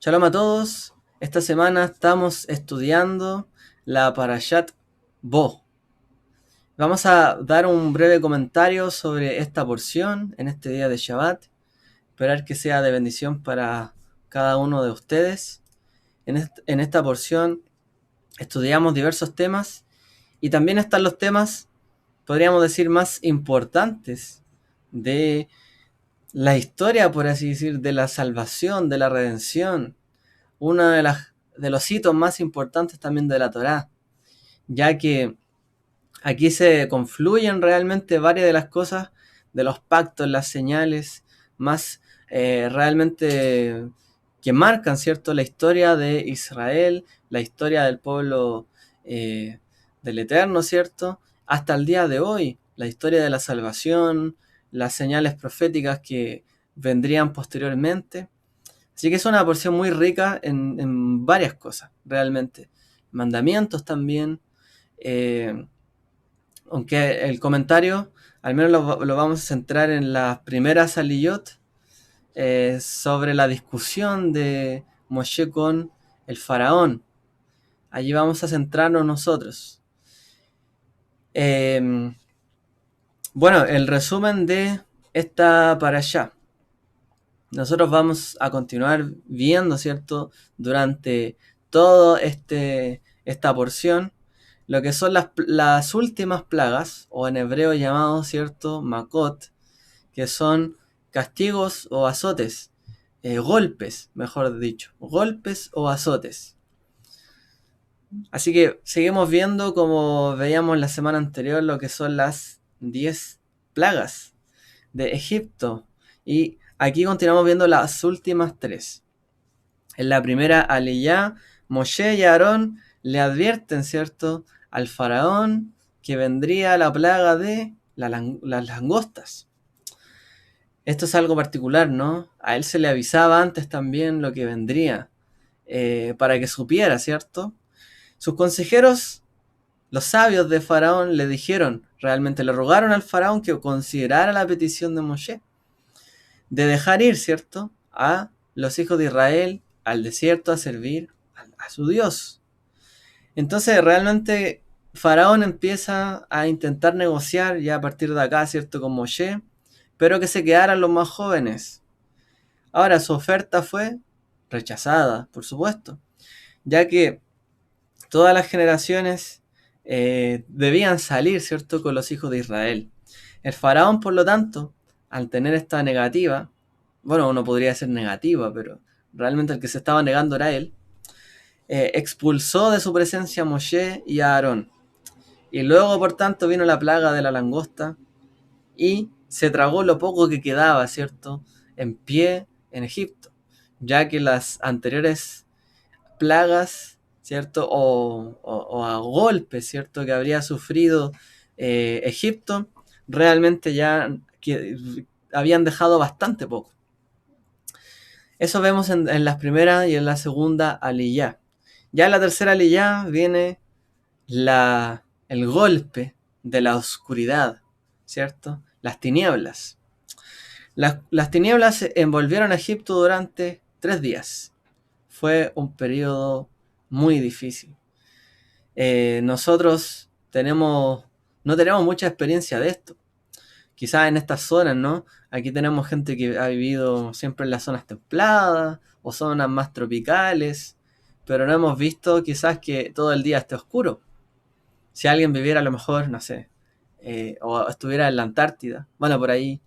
Shalom a todos. Esta semana estamos estudiando la Parashat Bo. Vamos a dar un breve comentario sobre esta porción en este día de Shabbat. Esperar que sea de bendición para cada uno de ustedes. En esta porción estudiamos diversos temas y también están los temas, podríamos decir, más importantes de la historia, por así decir, de la salvación, de la redención. Uno de los hitos más importantes también de la Torá, ya que aquí se confluyen realmente varias de las cosas, de los pactos, las señales, más realmente que marcan, ¿cierto?, la historia de Israel, la historia del pueblo eh, del Eterno, ¿cierto?, hasta el día de hoy, la historia de la salvación, las señales proféticas que vendrían posteriormente. Así que es una porción muy rica en varias cosas, realmente. Mandamientos también. eh, Aunque el comentario, al menos lo vamos a centrar en las primeras aliyot, sobre la discusión de Moshe con el faraón. Allí vamos a centrarnos nosotros. Eh, bueno, el resumen de esta parashá. Nosotros vamos a continuar viendo, ¿cierto?, durante todo esta porción, lo que son las últimas plagas, o en hebreo llamado, ¿cierto?, makot, que son castigos o azotes, golpes, mejor dicho, golpes o azotes. Así que seguimos viendo, como veíamos la semana anterior, lo que son las 10 plagas de Egipto. Y aquí continuamos viendo las últimas 3. En la primera aliyá, Moshe y Aarón le advierten, ¿cierto?, al faraón que vendría la plaga de las langostas. Esto es algo particular, ¿no? A él se le avisaba antes también lo que vendría, para que supiera, ¿cierto? Sus consejeros, los sabios de faraón, le dijeron, realmente le rogaron al faraón que considerara la petición de Moshe de dejar ir, ¿cierto?, a los hijos de Israel al desierto a servir a su Dios. Entonces realmente Faraón empieza a intentar negociar ya a partir de acá, ¿cierto?, con Moshe, pero que se quedaran los más jóvenes. Ahora su oferta fue rechazada, por supuesto, ya que todas las generaciones debían salir, ¿cierto?, con los hijos de Israel. El faraón, por lo tanto, al tener esta negativa, bueno, uno podría ser negativa, pero realmente el que se estaba negando era él, expulsó de su presencia a Moshe y a Aarón. Y luego, por tanto, vino la plaga de la langosta y se tragó lo poco que quedaba, ¿cierto?, en pie en Egipto, ya que las anteriores plagas, ¿cierto?, o a golpes, ¿cierto?, que habría sufrido Egipto, realmente ya habían dejado bastante poco. Eso vemos en las primeras y en la segunda aliyá. Ya en la tercera aliyá viene el golpe de la oscuridad, ¿cierto? Las tinieblas. Las tinieblas envolvieron a Egipto durante 3 días. Fue un periodo muy difícil. Nosotros no tenemos mucha experiencia de esto. Quizás en estas zonas, ¿no? Aquí tenemos gente que ha vivido siempre en las zonas templadas o zonas más tropicales, pero no hemos visto quizás que todo el día esté oscuro. Si alguien viviera a lo mejor, no sé, o estuviera en la Antártida, bueno, por ahí,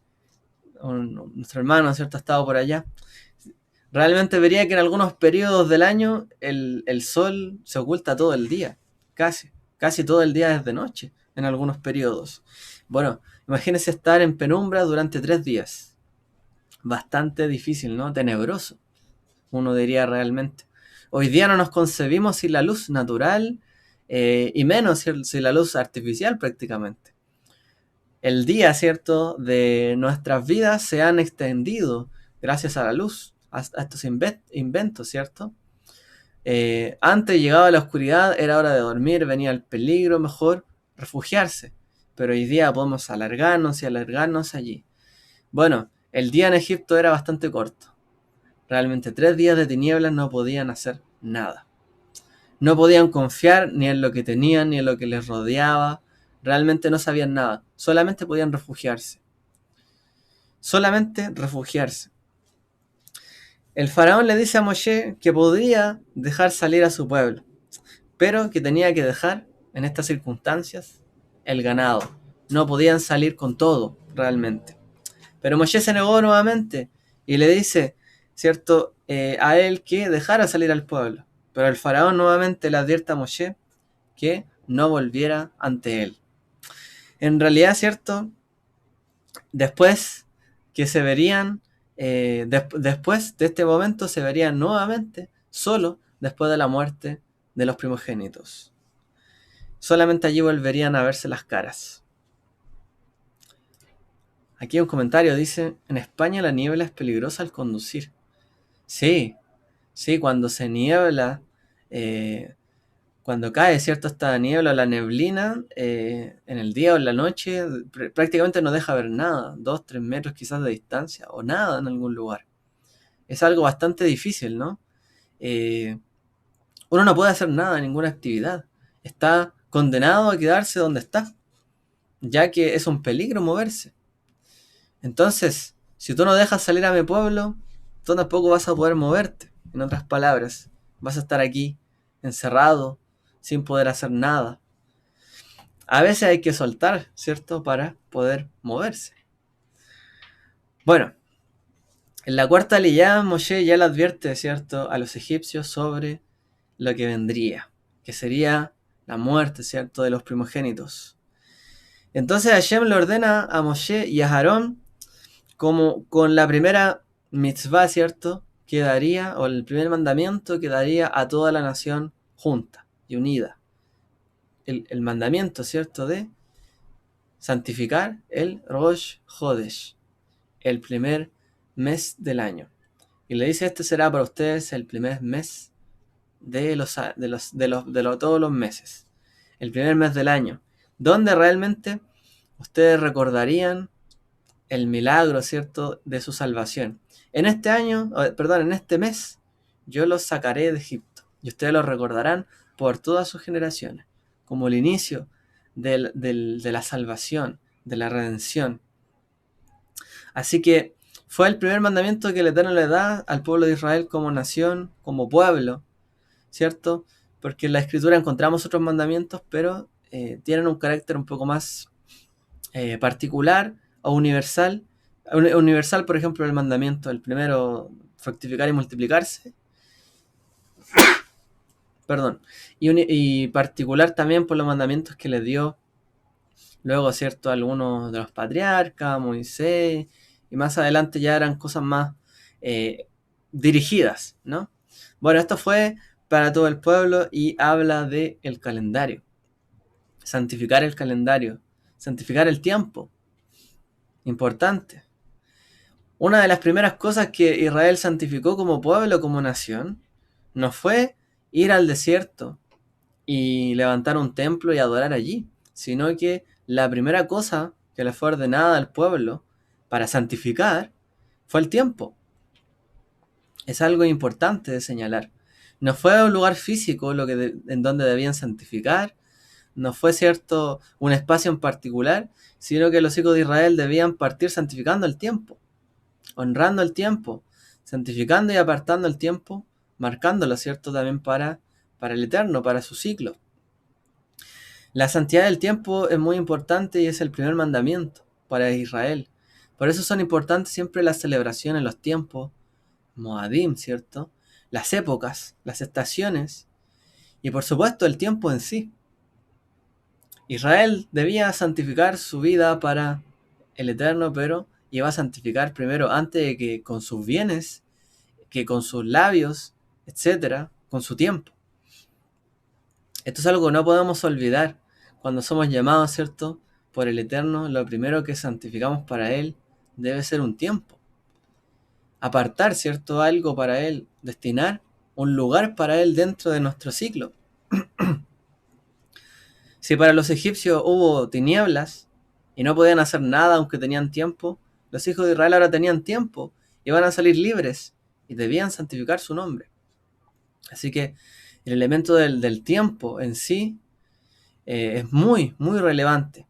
nuestro hermano, ¿cierto?, ha estado por allá, realmente vería que en algunos periodos del año el sol se oculta todo el día, casi todo el día es de noche en algunos periodos. Bueno, imagínense estar en penumbra durante 3 días. Bastante difícil, ¿no? Tenebroso, uno diría realmente. Hoy día no nos concebimos sin la luz natural, y menos sin la luz artificial prácticamente. El día, ¿cierto?, de nuestras vidas se han extendido gracias a la luz, a estos inventos, ¿cierto? Antes llegaba la oscuridad, era hora de dormir, venía el peligro, mejor refugiarse. Pero hoy día podemos alargarnos y alargarnos allí. Bueno, el día en Egipto era bastante corto. Realmente 3 días de tinieblas no podían hacer nada. No podían confiar ni en lo que tenían ni en lo que les rodeaba. Realmente no sabían nada. Solamente podían refugiarse. Solamente refugiarse. El faraón le dice a Moshe que podía dejar salir a su pueblo, pero que tenía que dejar, en estas circunstancias, el ganado. No podían salir con todo, realmente. Pero Moshe se negó nuevamente y le dice, ¿cierto?, a él que dejara salir al pueblo. Pero el faraón nuevamente le advierte a Moshe que no volviera ante él. En realidad, ¿cierto?, después que se verían, después de este momento se verían nuevamente solo después de la muerte de los primogénitos. Solamente allí volverían a verse las caras. Aquí un comentario dice, en España la niebla es peligrosa al conducir. Sí, sí, cuando se niebla, cuando cae, ¿cierto?, esta niebla, la neblina, en el día o en la noche, prácticamente no deja ver nada, 2, 3 metros quizás de distancia, o nada en algún lugar. Es algo bastante difícil, ¿no? Uno no puede hacer nada, ninguna actividad. Está condenado a quedarse donde está, ya que es un peligro moverse. Entonces, si tú no dejas salir a mi pueblo, tú tampoco vas a poder moverte. En otras palabras, vas a estar aquí, encerrado, sin poder hacer nada. A veces hay que soltar, ¿cierto?, para poder moverse. Bueno, en la cuarta leyá, Moshe ya le advierte, ¿cierto?, a los egipcios sobre lo que vendría, que sería la muerte, ¿cierto?, de los primogénitos. Entonces Hashem le ordena a Moshe y a Aarón, como con la primera mitzvah, ¿cierto?, que daría, o el primer mandamiento que daría a toda la nación junta y unida. El mandamiento, ¿cierto?, de santificar el Rosh Hodesh, el primer mes del año. Y le dice, este será para ustedes el primer mes de todos los meses. El primer mes del año, donde realmente ustedes recordarían el milagro, ¿cierto?, de su salvación. En este año, en este mes, yo los sacaré de Egipto y ustedes los recordarán por todas sus generaciones, como el inicio de la salvación, de la redención. Así que fue el primer mandamiento que el Eterno le da al pueblo de Israel como nación, como pueblo, ¿cierto? Porque en la Escritura encontramos otros mandamientos, pero tienen un carácter un poco más particular o universal. Universal, por ejemplo, el mandamiento, el primero, fructificar y multiplicarse. Perdón. Y particular también por los mandamientos que le dio luego, ¿cierto?, algunos de los patriarcas, Moisés, y más adelante ya eran cosas más dirigidas, ¿no? Bueno, esto fue para todo el pueblo y habla de el calendario. Santificar el calendario, santificar el tiempo. Importante. Una de las primeras cosas que Israel santificó como pueblo, como nación, no fue ir al desierto y levantar un templo y adorar allí, sino que la primera cosa que le fue ordenada al pueblo para santificar fue el tiempo. Es algo importante de señalar. No fue un lugar físico en donde debían santificar, no fue, cierto, un espacio en particular, sino que los hijos de Israel debían partir santificando el tiempo, honrando el tiempo, santificando y apartando el tiempo, marcándolo, ¿cierto?, también para el Eterno, para su ciclo. La santidad del tiempo es muy importante y es el primer mandamiento para Israel. Por eso son importantes siempre las celebraciones, los tiempos, Moadim, ¿cierto?, las épocas, las estaciones y por supuesto el tiempo en sí. Israel debía santificar su vida para el Eterno, pero iba a santificar primero, antes de que con sus bienes, que con sus labios, etcétera, con su tiempo. Esto es algo que no podemos olvidar cuando somos llamados, ¿cierto?, por el Eterno. Lo primero que santificamos para Él debe ser un tiempo. Apartar, ¿cierto?, algo para Él, destinar un lugar para Él dentro de nuestro ciclo. Si para los egipcios hubo tinieblas y no podían hacer nada aunque tenían tiempo, los hijos de Israel ahora tenían tiempo y van a salir libres y debían santificar su nombre. Así que el elemento del tiempo en sí es muy, muy relevante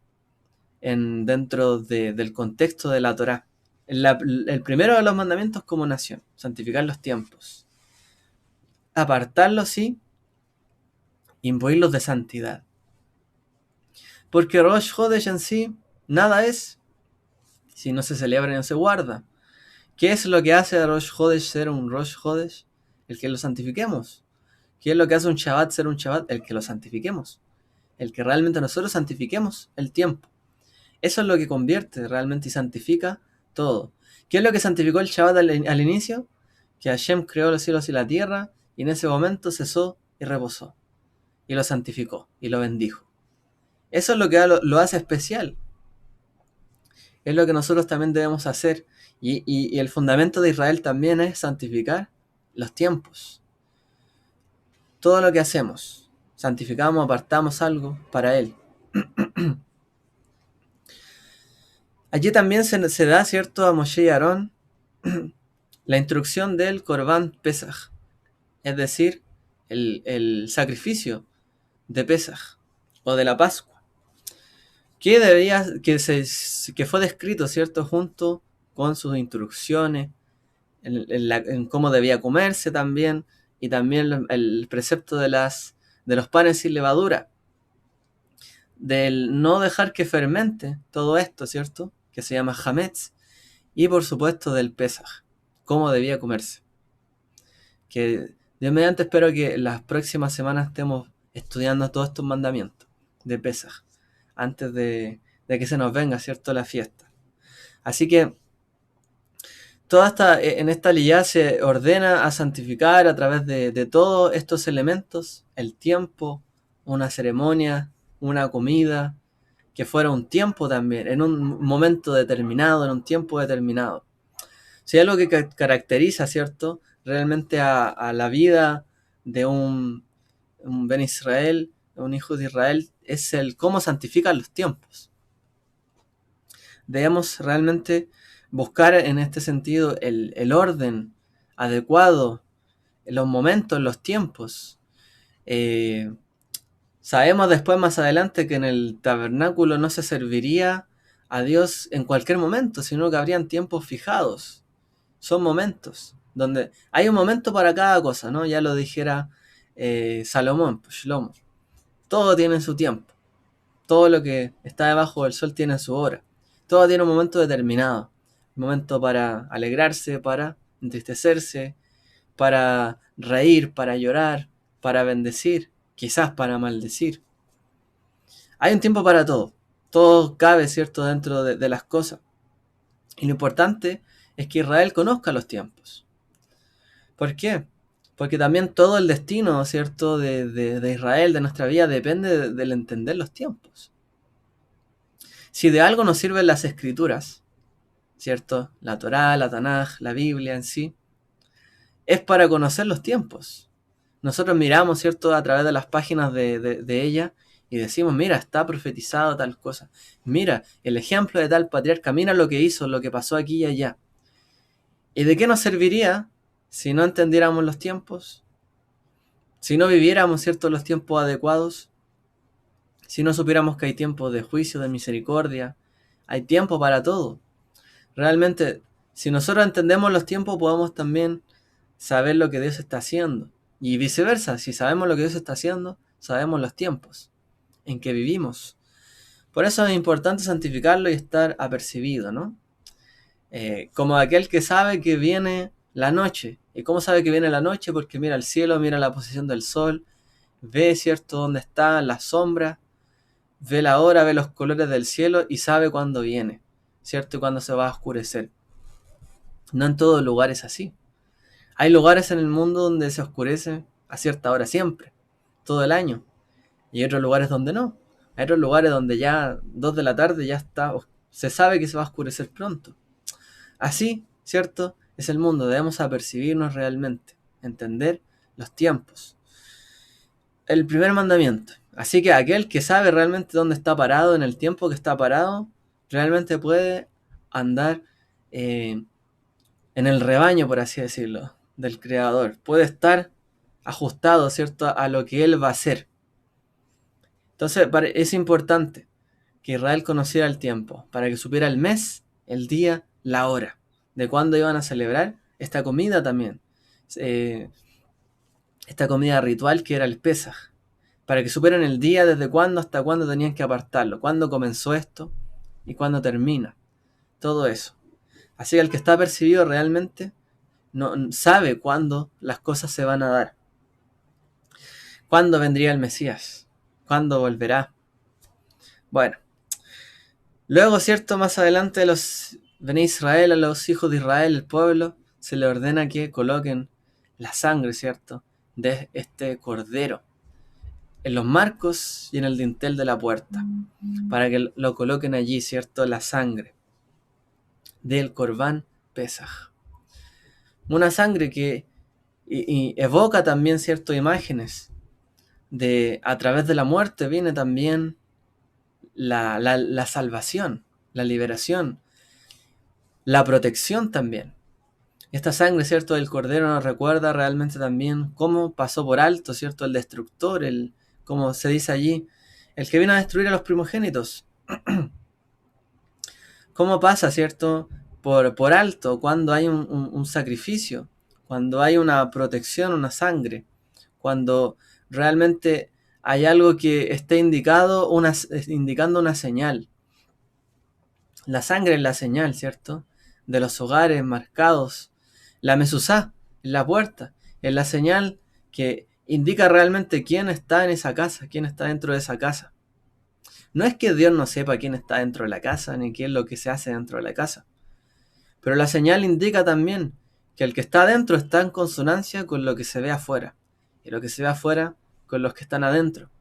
dentro del contexto de la Torá. El primero de los mandamientos como nación, santificar los tiempos. Apartarlos, sí, imbuirlos de santidad. Porque Rosh Hodesh en sí, nada es si no se celebra y no se guarda. ¿Qué es lo que hace a Rosh Hodesh ser un Rosh Hodesh? El que lo santifiquemos. ¿Qué es lo que hace un Shabbat ser un Shabbat? El que lo santifiquemos. El que realmente nosotros santifiquemos el tiempo. Eso es lo que convierte realmente y santifica todo. ¿Qué es lo que santificó el Shabbat al inicio? Que Hashem creó los cielos y la tierra y en ese momento cesó y reposó. Y lo santificó y lo bendijo. Eso es lo que lo hace especial. Es lo que nosotros también debemos hacer. Y el fundamento de Israel también es santificar los tiempos. Todo lo que hacemos, santificamos, apartamos algo para Él. Allí también se da, ¿cierto?, a Moshe y Aarón la instrucción del Korban Pesach, es decir, el sacrificio de Pesach o de la Pascua, que fue descrito, ¿cierto?, junto con sus instrucciones, en cómo debía comerse también, y también el precepto de los panes sin levadura, del no dejar que fermente todo esto, ¿cierto?, que se llama Hametz, y por supuesto del Pesaj, cómo debía comerse. Que Dios mediante espero que las próximas semanas estemos estudiando todos estos mandamientos de Pesaj, antes de que se nos venga, ¿cierto?, la fiesta. Así que en esta liyá se ordena a santificar a través de todos estos elementos, el tiempo, una ceremonia, una comida, que fuera un tiempo también, en un momento determinado, en un tiempo determinado. Si hay algo que caracteriza, ¿cierto?, realmente a la vida de un Ben Israel, un hijo de Israel, es el cómo santifican los tiempos. Debemos realmente buscar en este sentido el orden adecuado, en los momentos, los tiempos. Sabemos después, más adelante, que en el tabernáculo no se serviría a Dios en cualquier momento, sino que habrían tiempos fijados. Son momentos, donde hay un momento para cada cosa, ¿no? Ya lo dijera Salomón, Shlomo. Todo tiene su tiempo. Todo lo que está debajo del sol tiene su hora. Todo tiene un momento determinado. Un momento para alegrarse, para entristecerse, para reír, para llorar, para bendecir, quizás para maldecir. Hay un tiempo para todo. Todo cabe, ¿cierto?, dentro de las cosas. Y lo importante es que Israel conozca los tiempos. ¿Por qué? Porque también todo el destino, ¿cierto?, de Israel, de nuestra vida, depende del entender los tiempos. Si de algo nos sirven las escrituras, ¿cierto?, la Torá, la Tanaj, la Biblia en sí, es para conocer los tiempos. Nosotros miramos, ¿cierto?, a través de las páginas de ella y decimos, mira, está profetizado tal cosa. Mira, el ejemplo de tal patriarca, mira lo que hizo, lo que pasó aquí y allá. ¿Y de qué nos serviría si no entendiéramos los tiempos? Si no viviéramos, ¿cierto?, los tiempos adecuados. Si no supiéramos que hay tiempos de juicio, de misericordia. Hay tiempo para todo. Realmente, si nosotros entendemos los tiempos, podemos también saber lo que Dios está haciendo. Y viceversa, si sabemos lo que Dios está haciendo, sabemos los tiempos en que vivimos. Por eso es importante santificarlo y estar apercibido, ¿no? Como aquel que sabe que viene la noche. ¿Y cómo sabe que viene la noche? Porque mira el cielo, mira la posición del sol, ve, ¿cierto?, dónde están las sombras, ve la hora, ve los colores del cielo y sabe cuándo viene, ¿cierto?, y cuándo se va a oscurecer. No en todo lugar es así. Hay lugares en el mundo donde se oscurece a cierta hora siempre, todo el año. Y hay otros lugares donde no. Hay otros lugares donde ya 2 de la tarde ya se sabe que se va a oscurecer pronto. Así, ¿cierto?, es el mundo. Debemos apercibirnos realmente, entender los tiempos. El primer mandamiento. Así que aquel que sabe realmente dónde está parado, en el tiempo que está parado, realmente puede andar en el rebaño, por así decirlo. del Creador, puede estar ajustado, ¿cierto?, a lo que Él va a hacer. Entonces es importante que Israel conociera el tiempo, para que supiera el mes, el día, la hora, de cuándo iban a celebrar esta comida también, esta comida ritual que era el Pesaj, para que supieran el día, desde cuándo hasta cuándo tenían que apartarlo, cuándo comenzó esto y cuándo termina, todo eso. Así que el que está percibido realmente no sabe cuándo las cosas se van a dar, cuándo vendría el Mesías, cuándo volverá. Bueno, luego, ¿cierto? Más adelante los Bene Israel, a los hijos de Israel, el pueblo, se le ordena que coloquen la sangre, ¿cierto?, de este cordero en los marcos y en el dintel de la puerta, para que lo coloquen allí, ¿cierto?, la sangre del Corbán Pesaj. Una sangre que y evoca también, ¿cierto?, imágenes de a través de la muerte viene también la salvación, la liberación, la protección también. Esta sangre, ¿cierto?, del Cordero nos recuerda realmente también cómo pasó por alto, ¿cierto?, el destructor, como se dice allí, el que vino a destruir a los primogénitos. ¿Cómo pasa, ¿cierto?, por alto cuando hay un sacrificio, cuando hay una protección, una sangre, cuando realmente hay algo que esté indicando una señal. La sangre es la señal, ¿cierto?, de los hogares marcados. La mezuzá en la puerta es la señal que indica realmente quién está en esa casa, quién está dentro de esa casa. No es que Dios no sepa quién está dentro de la casa, ni qué es lo que se hace dentro de la casa. Pero la señal indica también que el que está adentro está en consonancia con lo que se ve afuera. Y lo que se ve afuera con los que están adentro.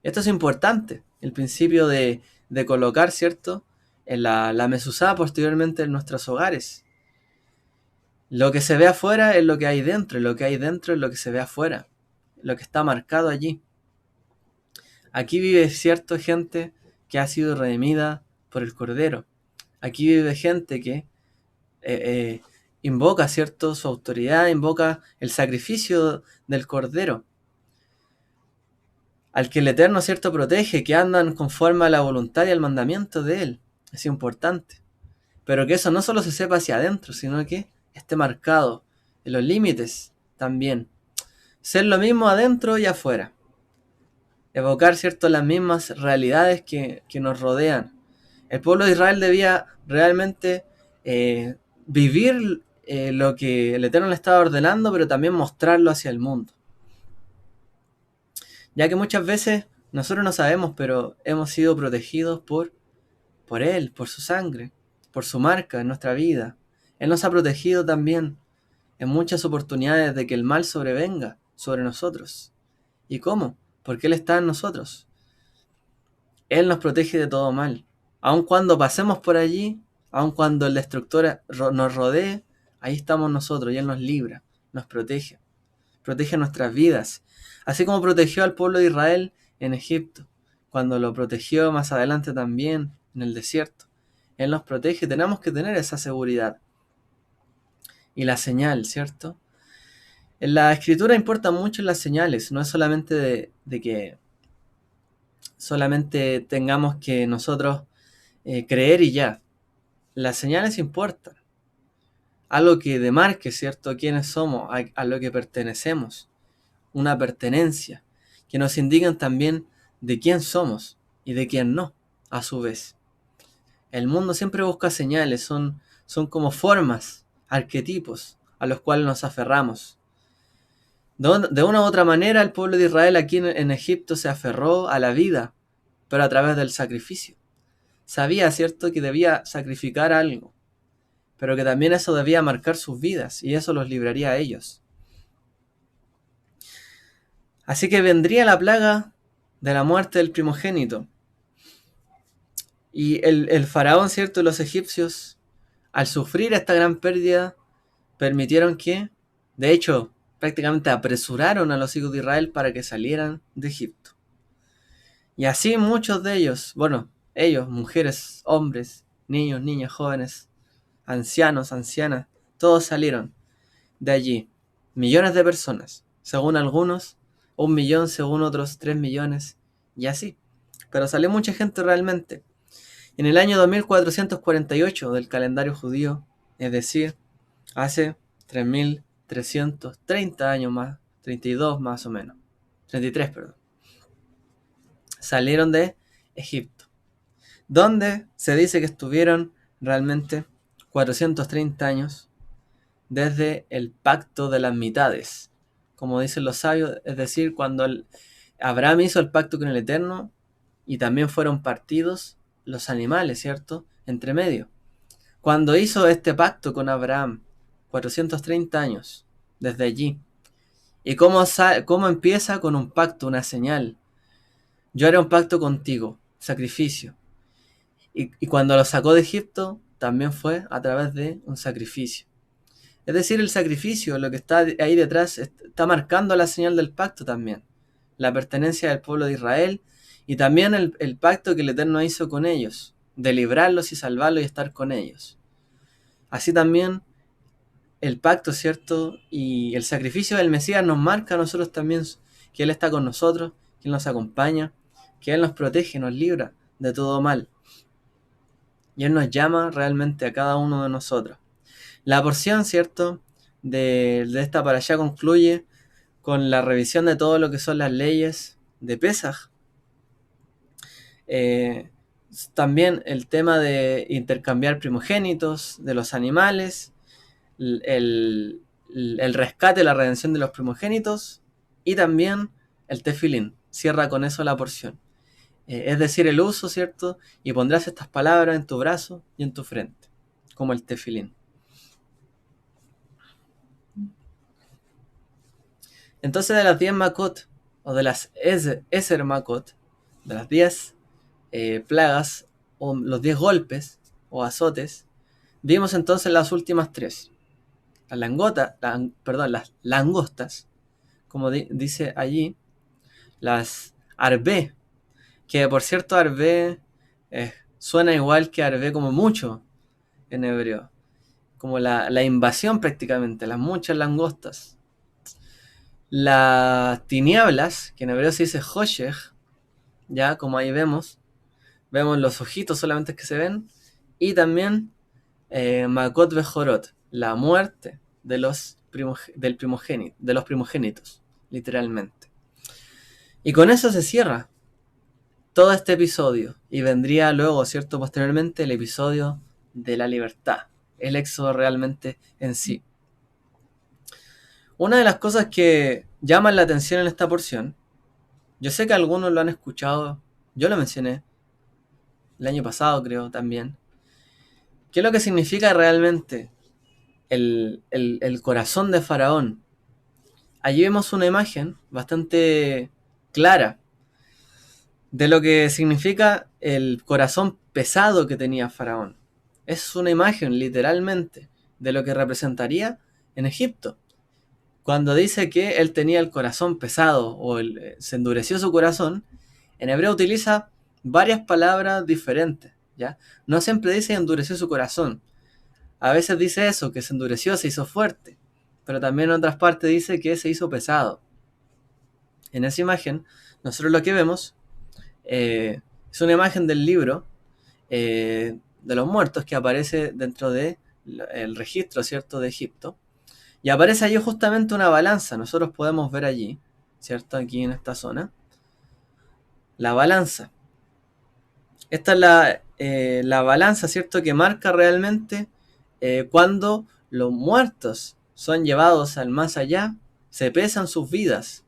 Esto es importante, el principio de colocar, ¿cierto?, en la mezuzá posteriormente en nuestros hogares. Lo que se ve afuera es lo que hay dentro, y lo que hay dentro es lo que se ve afuera, lo que está marcado allí. Aquí vive, ¿cierto?, gente que ha sido redimida por el Cordero. Aquí vive gente que invoca, ¿cierto?, su autoridad, invoca el sacrificio del Cordero, al que el Eterno, ¿cierto?, protege, que andan conforme a la voluntad y al mandamiento de Él. Es importante. Pero que eso no solo se sepa hacia adentro, sino que esté marcado en los límites también. Ser lo mismo adentro y afuera. Evocar, ¿cierto?, las mismas realidades que nos rodean. El pueblo de Israel debía realmente vivir lo que el Eterno le estaba ordenando, pero también mostrarlo hacia el mundo. Ya que muchas veces nosotros no sabemos, pero hemos sido protegidos por Él, por su sangre, por su marca en nuestra vida. Él nos ha protegido también en muchas oportunidades de que el mal sobrevenga sobre nosotros. ¿Y cómo? Porque Él está en nosotros. Él nos protege de todo mal. Aun cuando pasemos por allí, aun cuando el destructor nos rodee, ahí estamos nosotros y Él nos libra, nos protege. Protege nuestras vidas. Así como protegió al pueblo de Israel en Egipto, cuando lo protegió más adelante también en el desierto. Él nos protege, tenemos que tener esa seguridad. Y la señal, ¿cierto? En la escritura importan mucho las señales, no es solamente de que solamente tengamos que nosotros creer y ya. Las señales importan. Algo que demarque, ¿cierto?, quiénes somos, a lo que pertenecemos. Una pertenencia. Que nos indican también de quién somos y de quién no, a su vez. El mundo siempre busca señales, son como formas, arquetipos, a los cuales nos aferramos. De una u otra manera, el pueblo de Israel aquí en Egipto se aferró a la vida, pero a través del sacrificio. Sabía, ¿cierto?, que debía sacrificar algo, pero que también eso debía marcar sus vidas, y eso los libraría a ellos. Así que vendría la plaga de la muerte del primogénito. Y el faraón, ¿cierto?, y los egipcios, al sufrir esta gran pérdida, permitieron que, de hecho, prácticamente apresuraron a los hijos de Israel para que salieran de Egipto. Y así muchos de ellos, bueno, ellos, mujeres, hombres, niños, niñas, jóvenes, ancianos, ancianas, todos salieron. de allí. Millones de personas, según algunos, 1 millón, según otros 3 millones, y así. Pero salió mucha gente realmente. En el año 2448 del calendario judío, es decir, hace 3330 años más, 32 más o menos, 33, perdón, salieron de Egipto, donde se dice que estuvieron realmente 430 años desde el pacto de las mitades, como dicen los sabios, es decir, cuando Abraham hizo el pacto con el Eterno y también fueron partidos los animales, ¿cierto? Entre medio. Cuando hizo este pacto con Abraham, 430 años, desde allí. ¿Y cómo empieza? Con un pacto, una señal. Yo haré un pacto contigo, sacrificio. Y cuando lo sacó de Egipto, también fue a través de un sacrificio. Es decir, el sacrificio, lo que está ahí detrás, está marcando la señal del pacto también. La pertenencia del pueblo de Israel y también el pacto que el Eterno hizo con ellos, de librarlos y salvarlos y estar con ellos. Así también el pacto, ¿cierto? Y el sacrificio del Mesías nos marca a nosotros también que Él está con nosotros, que Él nos acompaña, que Él nos protege, nos libra de todo mal. Y Él nos llama realmente a cada uno de nosotros. La porción, ¿cierto? De esta parashá concluye con la revisión de todo lo que son las leyes de Pesaj. También el tema de intercambiar primogénitos de los animales, el rescate, la redención de los primogénitos y también el tefilín. Cierra con eso la porción. Es decir, el uso, ¿cierto? Y pondrás estas palabras en tu brazo y en tu frente, como el tefilín. Entonces de las 10 makot, o de las Eser makot, de las 10 plagas, o los 10 golpes, o azotes, vimos entonces las últimas 3. Las langostas, como dice allí, las arbe, que por cierto arbe suena igual que arbe como mucho en hebreo, como la invasión prácticamente, las muchas langostas. Las tinieblas, que en hebreo se dice Hoshech, ya como ahí vemos los ojitos solamente que se ven, y también Makot Bejorot, la muerte de los primogénitos, literalmente. Y con eso se cierra todo este episodio, y vendría luego, ¿cierto? Posteriormente el episodio de la libertad, el éxodo realmente en sí. Una de las cosas que llaman la atención en esta porción, yo sé que algunos lo han escuchado, yo lo mencioné el año pasado creo también, ¿qué es lo que significa realmente el corazón de Faraón? Allí vemos una imagen bastante clara de lo que significa el corazón pesado que tenía Faraón. Es una imagen literalmente de lo que representaría en Egipto. Cuando dice que él tenía el corazón pesado o se endureció su corazón, en hebreo utiliza varias palabras diferentes, ¿ya? No siempre dice endureció su corazón. A veces dice eso, que se endureció, se hizo fuerte. Pero también en otras partes dice que se hizo pesado. En esa imagen, nosotros lo que vemos es una imagen del libro de los muertos que aparece dentro del registro, ¿cierto?, de Egipto. Y aparece allí justamente una balanza. Nosotros podemos ver allí, ¿cierto?, aquí en esta zona, la balanza. Esta es la balanza, ¿cierto?, que marca realmente cuando los muertos son llevados al más allá, se pesan sus vidas.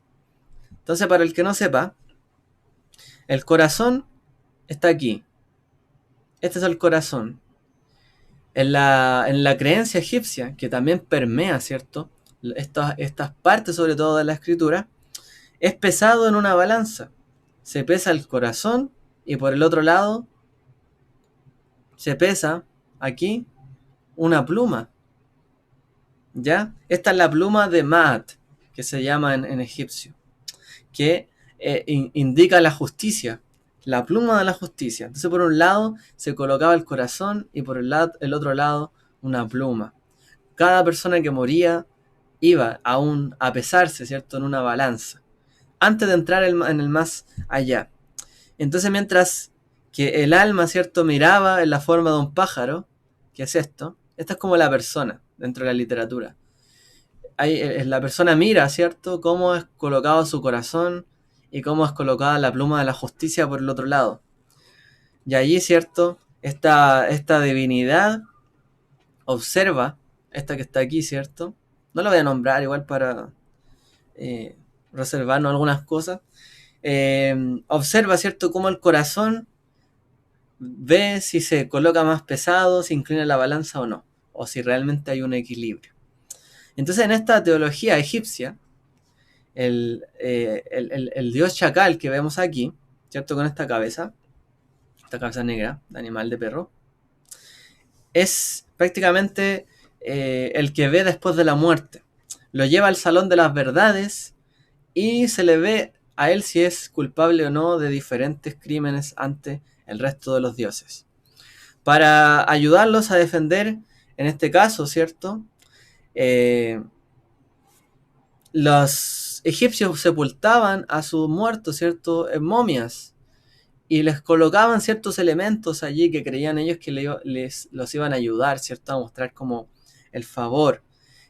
Entonces, para el que no sepa, el corazón está aquí. Este es el corazón. En la creencia egipcia, que también permea, ¿cierto?, estas partes, sobre todo de la escritura, es pesado en una balanza. Se pesa el corazón y por el otro lado se pesa aquí una pluma. ¿Ya? Esta es la pluma de Maat, que se llama en egipcio, que indica la justicia, la pluma de la justicia. Entonces por un lado se colocaba el corazón y por el otro lado una pluma. Cada persona que moría iba a pesarse, ¿cierto?, en una balanza, antes de entrar en el más allá. Entonces, mientras que el alma, ¿cierto?, miraba en la forma de un pájaro, ¿qué es esto? Esta es como la persona dentro de la literatura. La persona mira, ¿cierto?, cómo es colocado su corazón y cómo es colocada la pluma de la justicia por el otro lado. Y allí, ¿cierto?, esta divinidad observa, esta que está aquí, ¿cierto? No lo voy a nombrar igual para reservarnos algunas cosas. Observa, ¿cierto?, cómo el corazón ve si se coloca más pesado, si inclina la balanza o no, o si realmente hay un equilibrio. Entonces, en esta teología egipcia, el dios Chacal que vemos aquí, ¿cierto?, con esta cabeza negra de animal de perro, es prácticamente el que ve después de la muerte. Lo lleva al salón de las verdades y se le ve a él si es culpable o no de diferentes crímenes ante el resto de los dioses. Para ayudarlos a defender, en este caso, ¿cierto?, los egipcios sepultaban a sus muertos, ¿cierto?, en momias, y les colocaban ciertos elementos allí que creían ellos que los iban a ayudar, ¿cierto?, a mostrar como el favor.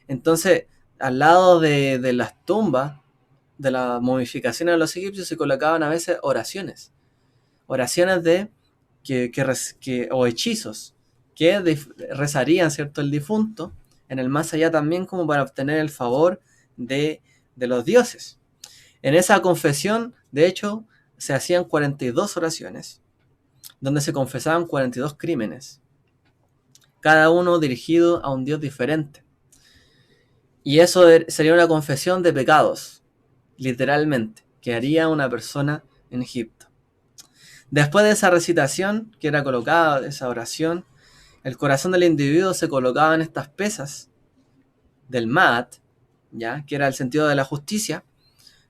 Entonces, al lado de las tumbas, de la momificación de los egipcios, se colocaban a veces oraciones o hechizos que rezarían, ¿cierto?, el difunto en el más allá también, como para obtener el favor de los dioses. En esa confesión, de hecho, se hacían 42 oraciones, donde se confesaban 42 crímenes, cada uno dirigido a un dios diferente. Y eso sería una confesión de pecados, literalmente, que haría una persona en Egipto. Después de esa recitación, que era colocada, esa oración, el corazón del individuo se colocaba en estas pesas del Maat, ¿ya?, que era el sentido de la justicia,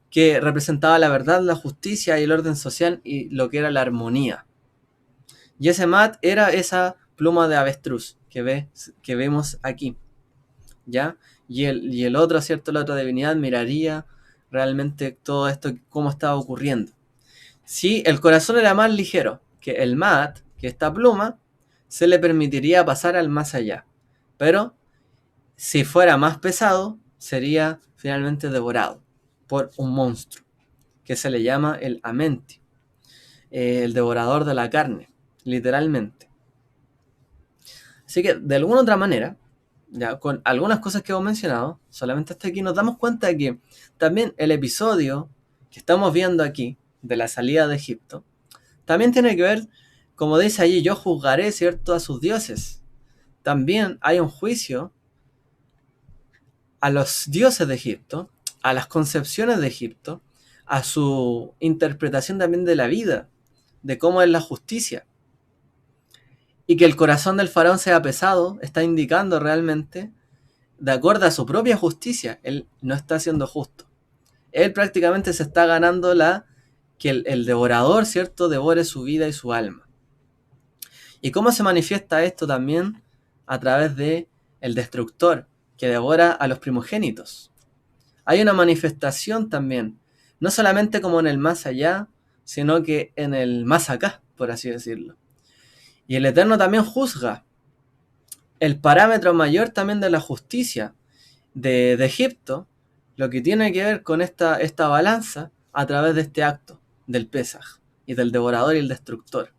que representaba la verdad, la justicia y el orden social y lo que era la armonía. Y ese Maat era esa pluma de avestruz que vemos aquí, ¿ya? Y el otro, ¿cierto?, la otra divinidad miraría realmente todo esto, cómo estaba ocurriendo. Si el corazón era más ligero que el Maat, que esta pluma, se le permitiría pasar al más allá. Pero si fuera más pesado, sería finalmente devorado por un monstruo, que se le llama el Amenti, el devorador de la carne, literalmente. Así que, de alguna otra manera, ya con algunas cosas que hemos mencionado, solamente hasta aquí nos damos cuenta de que también el episodio que estamos viendo aquí, de la salida de Egipto, también tiene que ver, como dice allí, yo juzgaré, ¿cierto?, a sus dioses. También hay un juicio a los dioses de Egipto, a las concepciones de Egipto, a su interpretación también de la vida, de cómo es la justicia. Y que el corazón del faraón sea pesado está indicando realmente, de acuerdo a su propia justicia, él no está siendo justo. Él prácticamente se está ganando que el devorador, ¿cierto?, devore su vida y su alma. ¿Y cómo se manifiesta esto también? A través de el destructor, que devora a los primogénitos. Hay una manifestación también, no solamente como en el más allá, sino que en el más acá, por así decirlo. Y el Eterno también juzga. El parámetro mayor también de la justicia de Egipto, lo que tiene que ver con esta balanza a través de este acto del Pesaj y del devorador y el destructor.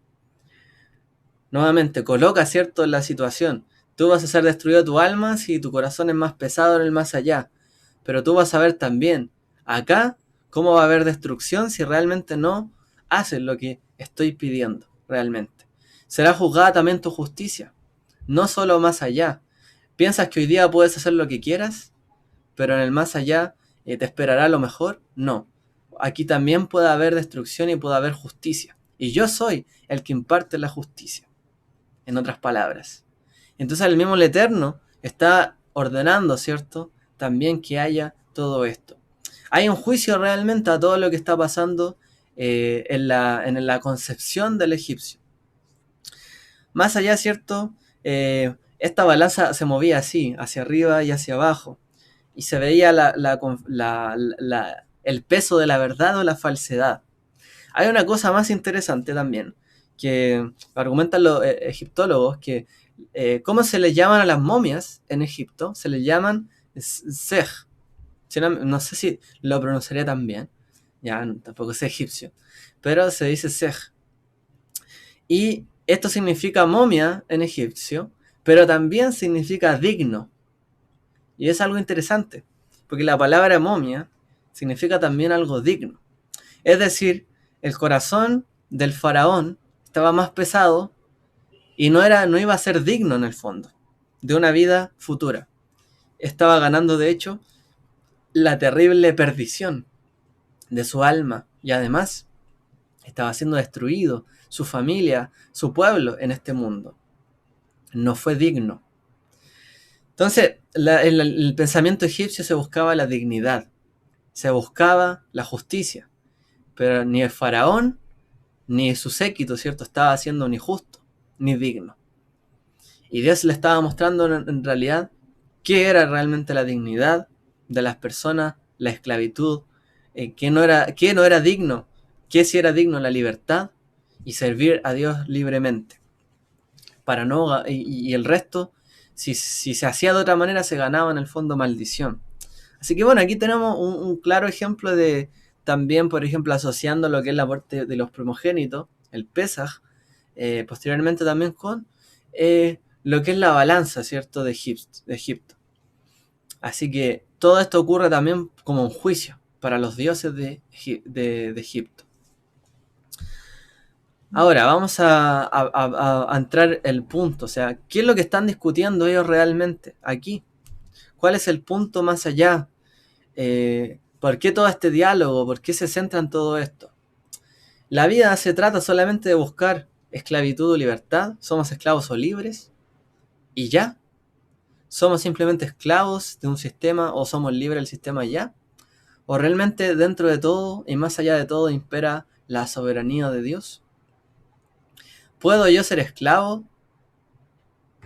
Nuevamente, coloca, ¿cierto?, en la situación. Tú vas a ser destruido tu alma si tu corazón es más pesado en el más allá. Pero tú vas a ver también acá cómo va a haber destrucción si realmente no haces lo que estoy pidiendo realmente. Será juzgada también tu justicia, no solo más allá. ¿Piensas que hoy día puedes hacer lo que quieras, pero en el más allá te esperará lo mejor? No. Aquí también puede haber destrucción y puede haber justicia. Y yo soy el que imparte la justicia, en otras palabras. Entonces el mismo el Eterno está ordenando, ¿cierto?, también que haya todo esto. Hay un juicio realmente a todo lo que está pasando en la concepción del egipcio. Más allá, ¿cierto? Esta balanza se movía así, hacia arriba y hacia abajo. y se veía el peso de la verdad o la falsedad. Hay una cosa más interesante también, que argumentan los egiptólogos, que ¿cómo se les llaman a las momias en Egipto? Se les llaman Sej. No sé si lo pronunciaría tan bien, ya tampoco sé egipcio, pero se dice Sej. Y esto significa momia en egipcio, pero también significa digno. Y es algo interesante, porque la palabra momia significa también algo digno. Es decir, el corazón del faraón estaba más pesado y no iba a ser digno en el fondo de una vida futura. Estaba ganando, de hecho, la terrible perdición de su alma y además estaba siendo destruido su familia, su pueblo en este mundo. No fue digno. Entonces, el pensamiento egipcio se buscaba la dignidad, se buscaba la justicia, pero ni el faraón ni su séquito, ¿cierto?, estaba siendo ni justo ni digno. Y Dios le estaba mostrando en realidad qué era realmente la dignidad de las personas, la esclavitud, qué no era digno, qué sí era digno, la libertad y servir a Dios libremente. Para no, y el resto, si se hacía de otra manera, se ganaba en el fondo maldición. Así que bueno, aquí tenemos un claro ejemplo de también, por ejemplo, asociando lo que es la muerte de los primogénitos, el Pesaj, posteriormente también con lo que es la balanza, ¿cierto?, de Egipto. Así que todo esto ocurre también como un juicio para los dioses de Egipto. Ahora, vamos a entrar el punto, o sea, ¿qué es lo que están discutiendo ellos realmente aquí? ¿Cuál es el punto más allá? ¿Por qué todo este diálogo? ¿Por qué se centra en todo esto? La vida se trata solamente de buscar esclavitud o libertad. Somos esclavos o libres. Y ya. ¿Somos simplemente esclavos de un sistema o somos libres del sistema ya? ¿O realmente dentro de todo y más allá de todo impera la soberanía de Dios? ¿Puedo yo ser esclavo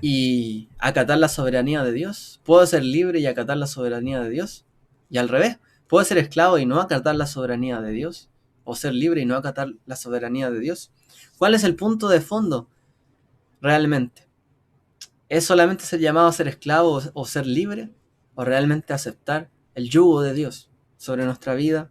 y acatar la soberanía de Dios? ¿Puedo ser libre y acatar la soberanía de Dios? Y al revés, ¿puedo ser esclavo y no acatar la soberanía de Dios? ¿O ser libre y no acatar la soberanía de Dios? ¿Cuál es el punto de fondo realmente? ¿Es solamente ser llamado a ser esclavo o ser libre? ¿O realmente aceptar el yugo de Dios sobre nuestra vida?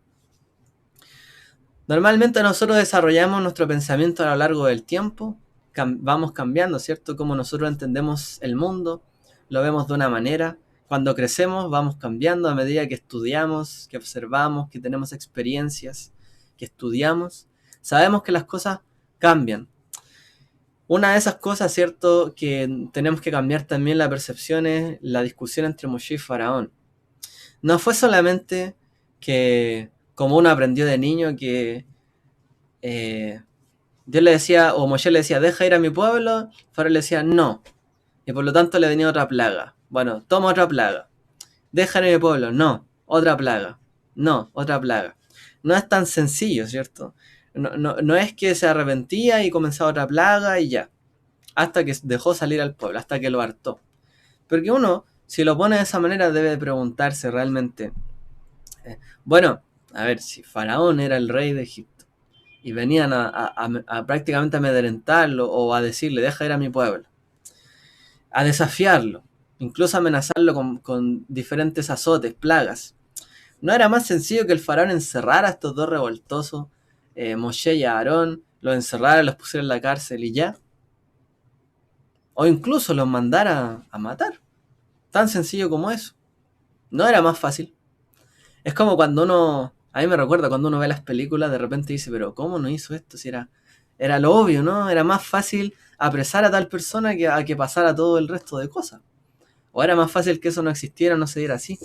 Normalmente nosotros desarrollamos nuestro pensamiento a lo largo del tiempo, vamos cambiando, ¿cierto? Como nosotros entendemos el mundo, lo vemos de una manera. Cuando crecemos vamos cambiando a medida que estudiamos, que observamos, que tenemos experiencias, que estudiamos. Sabemos que las cosas cambian. Una de esas cosas, ¿cierto?, que tenemos que cambiar también la percepción es la discusión entre Moshe y Faraón. No fue solamente que, como uno aprendió de niño, que Dios le decía, o Moshe le decía, deja ir a mi pueblo, Faraón le decía, no. Y por lo tanto le venía otra plaga. Bueno, toma otra plaga. Deja ir a mi pueblo, no. Otra plaga. No, otra plaga. No es tan sencillo, ¿cierto? No es que se arrepentía y comenzaba otra plaga y ya. Hasta que dejó salir al pueblo, hasta que lo hartó. Porque uno, si lo pone de esa manera, debe preguntarse realmente, bueno, a ver, si Faraón era el rey de Egipto y venían a prácticamente amedrentarlo o a decirle, deja ir a mi pueblo, a desafiarlo, incluso amenazarlo con diferentes azotes, plagas, ¿no era más sencillo que el faraón encerrara a estos dos revoltosos, Moshe y Aarón, los encerrara, los pusiera en la cárcel y ya? O incluso los mandara a matar. Tan sencillo como eso. ¿No era más fácil? Es como cuando uno, a mí me recuerda cuando uno ve las películas, de repente dice, pero ¿cómo no hizo esto? Si era lo obvio, ¿no? Era más fácil apresar a tal persona que a que pasara todo el resto de cosas. O era más fácil que eso no existiera, no se diera así.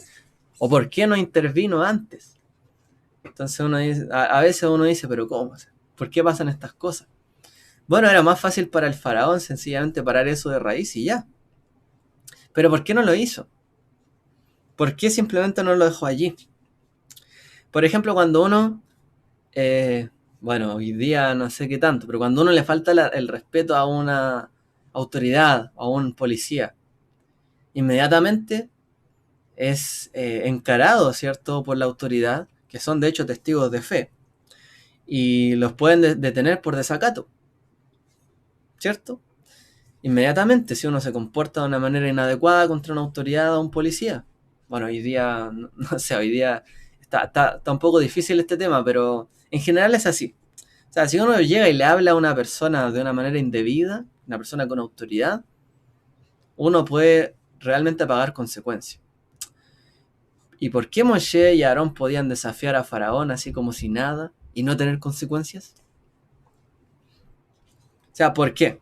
¿O por qué no intervino antes? Entonces uno dice, a veces uno dice, pero ¿cómo? ¿Por qué pasan estas cosas? Bueno, era más fácil para el faraón sencillamente parar eso de raíz y ya. Pero ¿por qué no lo hizo? ¿Por qué simplemente no lo dejó allí? Por ejemplo, cuando uno, bueno, hoy día no sé qué tanto, pero cuando uno le falta el respeto a una autoridad, a un policía, inmediatamente es encarado, ¿cierto?, por la autoridad, que son de hecho testigos de fe, y los pueden detener por desacato, ¿cierto? Inmediatamente, si uno se comporta de una manera inadecuada contra una autoridad o un policía. Bueno, hoy día, no sé, hoy día está un poco difícil este tema, pero en general es así. O sea, si uno llega y le habla a una persona de una manera indebida, una persona con autoridad, uno puede realmente pagar consecuencias. ¿Y por qué Moshe y Aarón podían desafiar a Faraón así como si nada y no tener consecuencias? O sea, ¿por qué?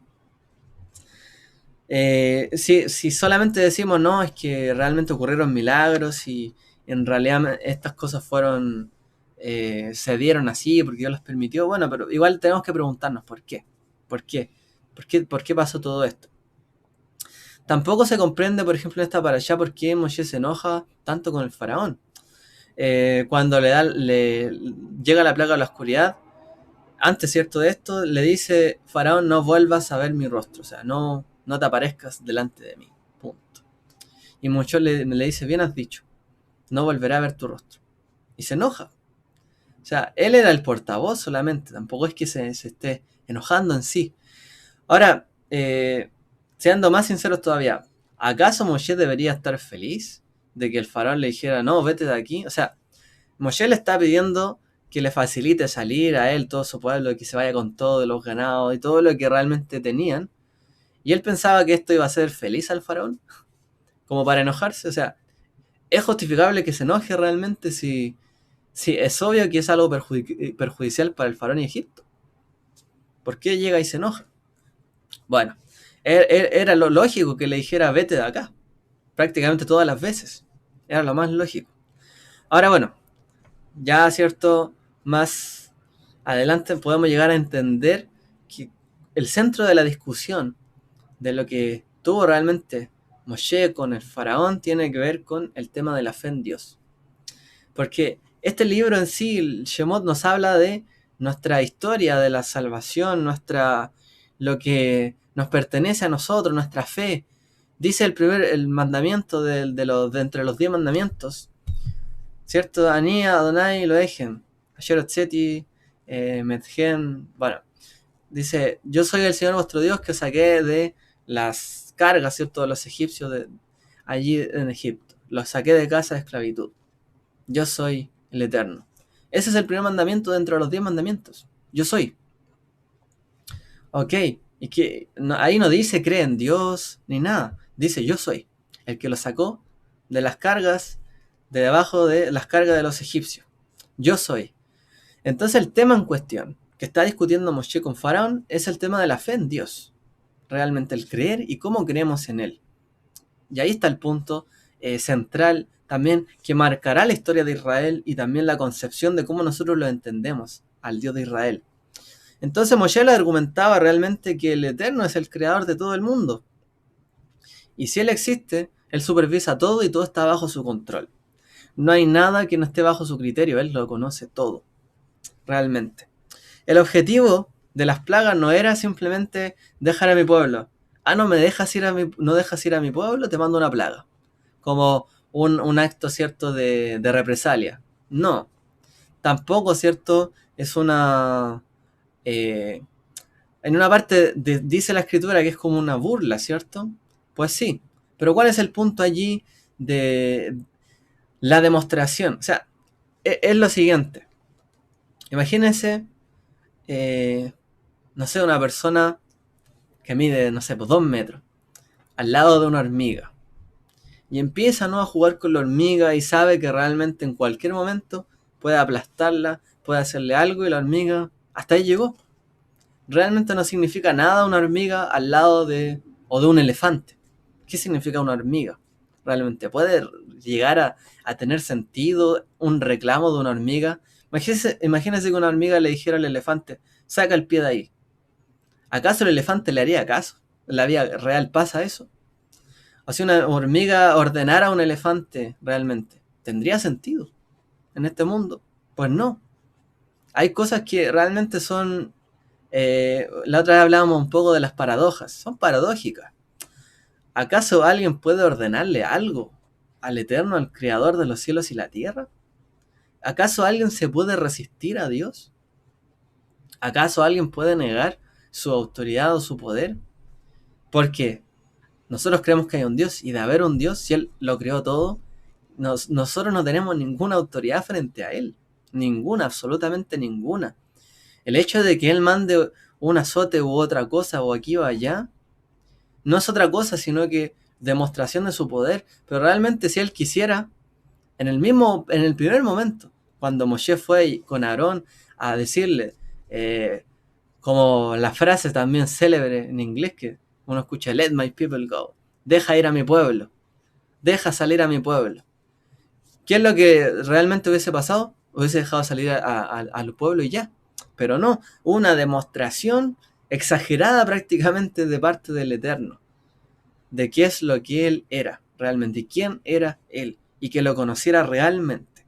Si solamente decimos, no, es que realmente ocurrieron milagros y en realidad estas cosas fueron, se dieron así porque Dios los permitió, bueno, pero igual tenemos que preguntarnos por qué. ¿Por qué? ¿Por qué pasó todo esto? Tampoco se comprende, por ejemplo, en esta parashá por qué Moshe se enoja tanto con el faraón. Cuando le llega la plaga de la oscuridad, antes, ¿cierto?, de esto, le dice, faraón, no vuelvas a ver mi rostro, o sea, no te aparezcas delante de mí, punto. Y Moshe le dice, bien has dicho, no volveré a ver tu rostro. Y se enoja. O sea, él era el portavoz solamente, tampoco es que se esté enojando en sí. Ahora, siendo más sinceros todavía, ¿acaso Moshe debería estar feliz de que el faraón le dijera, no, vete de aquí? O sea, Moshe le está pidiendo que le facilite salir a él, todo su pueblo, que se vaya con todos los ganados y todo lo que realmente tenían. Y él pensaba que esto iba a hacer feliz al faraón, como para enojarse. O sea, es justificable que se enoje realmente si es obvio que es algo perjudicial para el faraón y Egipto. ¿Por qué llega y se enoja? Bueno, era lo lógico que le dijera vete de acá, prácticamente todas las veces. Era lo más lógico. Ahora bueno, ya cierto, más adelante podemos llegar a entender que el centro de la discusión de lo que tuvo realmente Moshe con el faraón tiene que ver con el tema de la fe en Dios. Porque este libro en sí, el Shemot, nos habla de nuestra historia de la salvación, lo que nos pertenece a nosotros, nuestra fe. Dice el mandamiento de entre los 10 mandamientos, ¿cierto? Ani Adonai Elohim, Asher Otzeti, Metgen, bueno, dice, yo soy el Señor vuestro Dios que os saqué de las cargas, ¿cierto?, de los egipcios allí en Egipto. Los saqué de casa de esclavitud. Yo soy el Eterno. Ese es el primer mandamiento dentro de los 10 mandamientos. Yo soy. Ok, y que ahí no dice cree en Dios ni nada. Dice yo soy el que lo sacó de las cargas, de debajo de las cargas de los egipcios. Yo soy. Entonces el tema en cuestión que está discutiendo Moshe con Faraón es el tema de la fe en Dios. Realmente el creer y cómo creemos en Él. Y ahí está el punto central también que marcará la historia de Israel y también la concepción de cómo nosotros lo entendemos al Dios de Israel. Entonces Moshe le argumentaba realmente que el Eterno es el creador de todo el mundo. Y si Él existe, Él supervisa todo y todo está bajo su control. No hay nada que no esté bajo su criterio, Él lo conoce todo, realmente. El objetivo de las plagas no era simplemente dejar a mi pueblo. Ah, no dejas ir a mi pueblo, te mando una plaga. Como un acto, ¿cierto?, de represalia. No. Tampoco, ¿cierto?, es una... en una parte dice la escritura que es como una burla, ¿cierto? Pues sí. Pero ¿cuál es el punto allí de la demostración? O sea, es lo siguiente. Imagínense, no sé, una persona que mide, no sé, pues 2 metros, al lado de una hormiga. Y empieza, ¿no?, a jugar con la hormiga y sabe que realmente en cualquier momento puede aplastarla, puede hacerle algo y la hormiga hasta ahí llegó. Realmente no significa nada una hormiga al lado de un elefante. ¿Qué significa una hormiga? Realmente puede llegar a tener sentido un reclamo de una hormiga. Imagínese que una hormiga le dijera al elefante, saca el pie de ahí. ¿Acaso el elefante le haría caso? ¿En la vida real pasa eso? O si una hormiga ordenara a un elefante realmente, ¿tendría sentido en este mundo? Pues no. Hay cosas que realmente son... la otra vez hablábamos un poco de las paradojas. Son paradójicas. ¿Acaso alguien puede ordenarle algo al Eterno, al Creador de los cielos y la tierra? ¿Acaso alguien se puede resistir a Dios? ¿Acaso alguien puede negar su autoridad o su poder? Porque nosotros creemos que hay un Dios, y de haber un Dios, si Él lo creó todo, nosotros no tenemos ninguna autoridad frente a Él. Ninguna, absolutamente ninguna. El hecho de que Él mande un azote u otra cosa, o aquí o allá, no es otra cosa sino que demostración de su poder. Pero realmente, si Él quisiera, en el primer momento, cuando Moshe fue con Aarón a decirle, como la frase también célebre en inglés que uno escucha, let my people go, deja ir a mi pueblo, deja salir a mi pueblo. ¿Qué es lo que realmente hubiese pasado? Hubiese dejado salir al pueblo y ya. Pero no, una demostración exagerada prácticamente de parte del Eterno, de qué es lo que Él era realmente, y quién era Él, y que lo conociera realmente.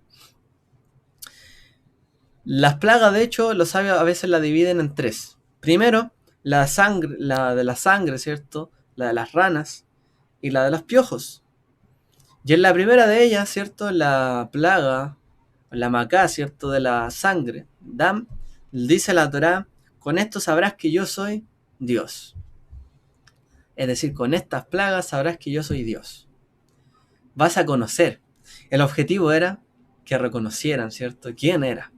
Las plagas, de hecho, los sabios a veces la dividen en tres. Primero, la de la sangre, ¿cierto? La de las ranas y la de los piojos. Y en la primera de ellas, ¿cierto? La plaga, la macá, ¿cierto? De la sangre, Dam, dice la Torá, con esto sabrás que yo soy Dios. Es decir, con estas plagas sabrás que yo soy Dios. Vas a conocer. El objetivo era que reconocieran, ¿cierto? ¿Quién era?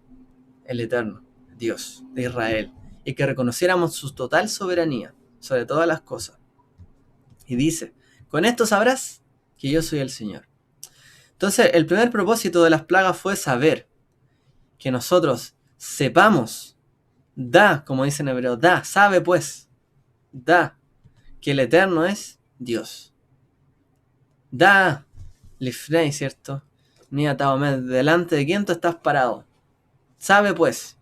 El Eterno, Dios de Israel, y que reconociéramos su total soberanía sobre todas las cosas. Y dice, con esto sabrás que yo soy el Señor. Entonces, el primer propósito de las plagas fue saber, que nosotros sepamos, da, como dice en hebreo, da, sabe pues, da, que el Eterno es Dios. Da, Lifnei, ¿cierto? Mira, Taomed, delante de quién tú estás parado. Sabe pues,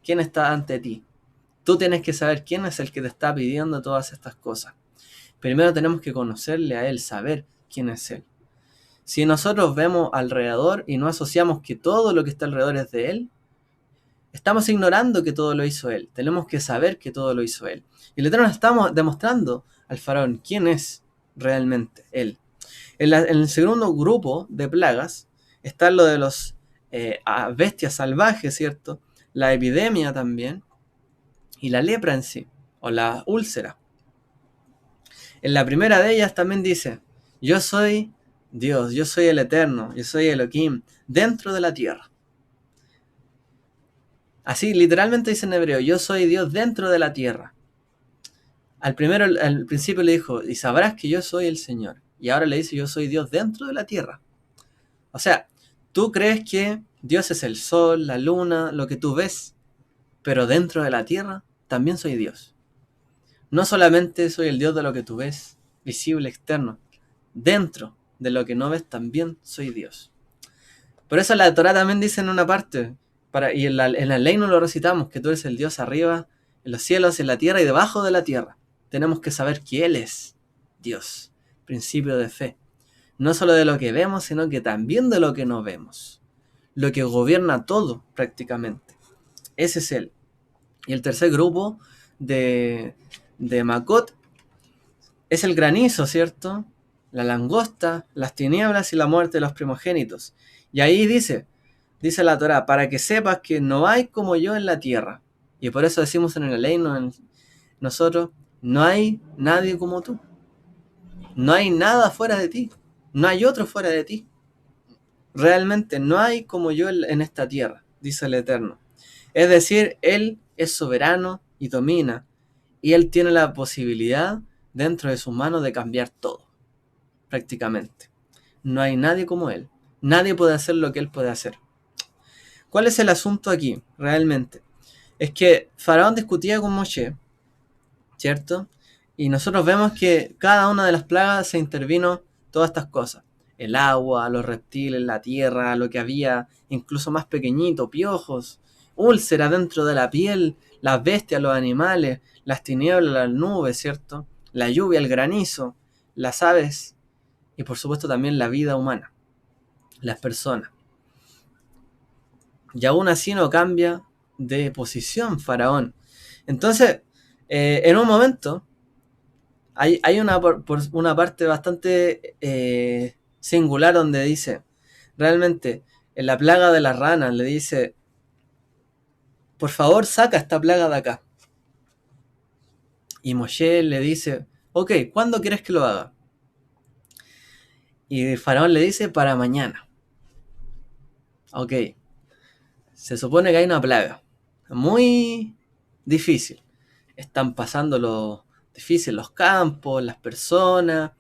quién está ante ti. Tú tienes que saber quién es el que te está pidiendo todas estas cosas. Primero tenemos que conocerle a Él, saber quién es Él. Si nosotros vemos alrededor y no asociamos que todo lo que está alrededor es de Él, estamos ignorando que todo lo hizo Él. Tenemos que saber que todo lo hizo Él. Y el Eterno estamos demostrando al faraón quién es realmente Él. En el segundo grupo de plagas está lo de los bestias salvajes, ¿cierto? La epidemia también. Y la lepra en sí, o la úlcera. En la primera de ellas también dice, yo soy Dios, yo soy el Eterno, yo soy Elohim, dentro de la tierra. Así, literalmente dice en hebreo, yo soy Dios dentro de la tierra. Al principio le dijo, y sabrás que yo soy el Señor. Y ahora le dice, yo soy Dios dentro de la tierra. O sea, tú crees que Dios es el sol, la luna, lo que tú ves, pero dentro de la tierra también soy Dios. No solamente soy el Dios de lo que tú ves, visible, externo. Dentro de lo que no ves también soy Dios. Por eso la Torá también dice en una parte, y en la ley no lo recitamos, que tú eres el Dios arriba, en los cielos, en la tierra y debajo de la tierra. Tenemos que saber que Él es Dios. Principio de fe. No solo de lo que vemos, sino que también de lo que no vemos. Lo que gobierna todo prácticamente. Ese es Él. Y el tercer grupo de Makot es el granizo, ¿cierto? La langosta, las tinieblas y la muerte de los primogénitos. Y ahí dice la Torá, para que sepas que no hay como yo en la tierra. Y por eso decimos en la ley, nosotros, no hay nadie como tú. No hay nada fuera de ti. No hay otro fuera de ti. Realmente no hay como yo en esta tierra, dice el Eterno. Es decir, Él es soberano y domina. Y Él tiene la posibilidad dentro de sus manos de cambiar todo. Prácticamente. No hay nadie como Él. Nadie puede hacer lo que Él puede hacer. ¿Cuál es el asunto aquí, realmente? Es que Faraón discutía con Moshe, ¿cierto? Y nosotros vemos que cada una de las plagas se intervino todas estas cosas. El agua, los reptiles, la tierra, lo que había incluso más pequeñito, piojos, úlceras dentro de la piel, las bestias, los animales, las tinieblas, las nubes, ¿cierto? La lluvia, el granizo, las aves y por supuesto también la vida humana, las personas. Y aún así no cambia de posición Faraón. Entonces, en un momento, hay una parte bastante singular donde dice, realmente, en la plaga de las ranas le dice, por favor saca esta plaga de acá. Y Moshe le dice, ok, ¿cuándo quieres que lo haga? Y el faraón le dice, para mañana. Ok, se supone que hay una plaga muy difícil. Están pasando lo difícil, los campos, las personas.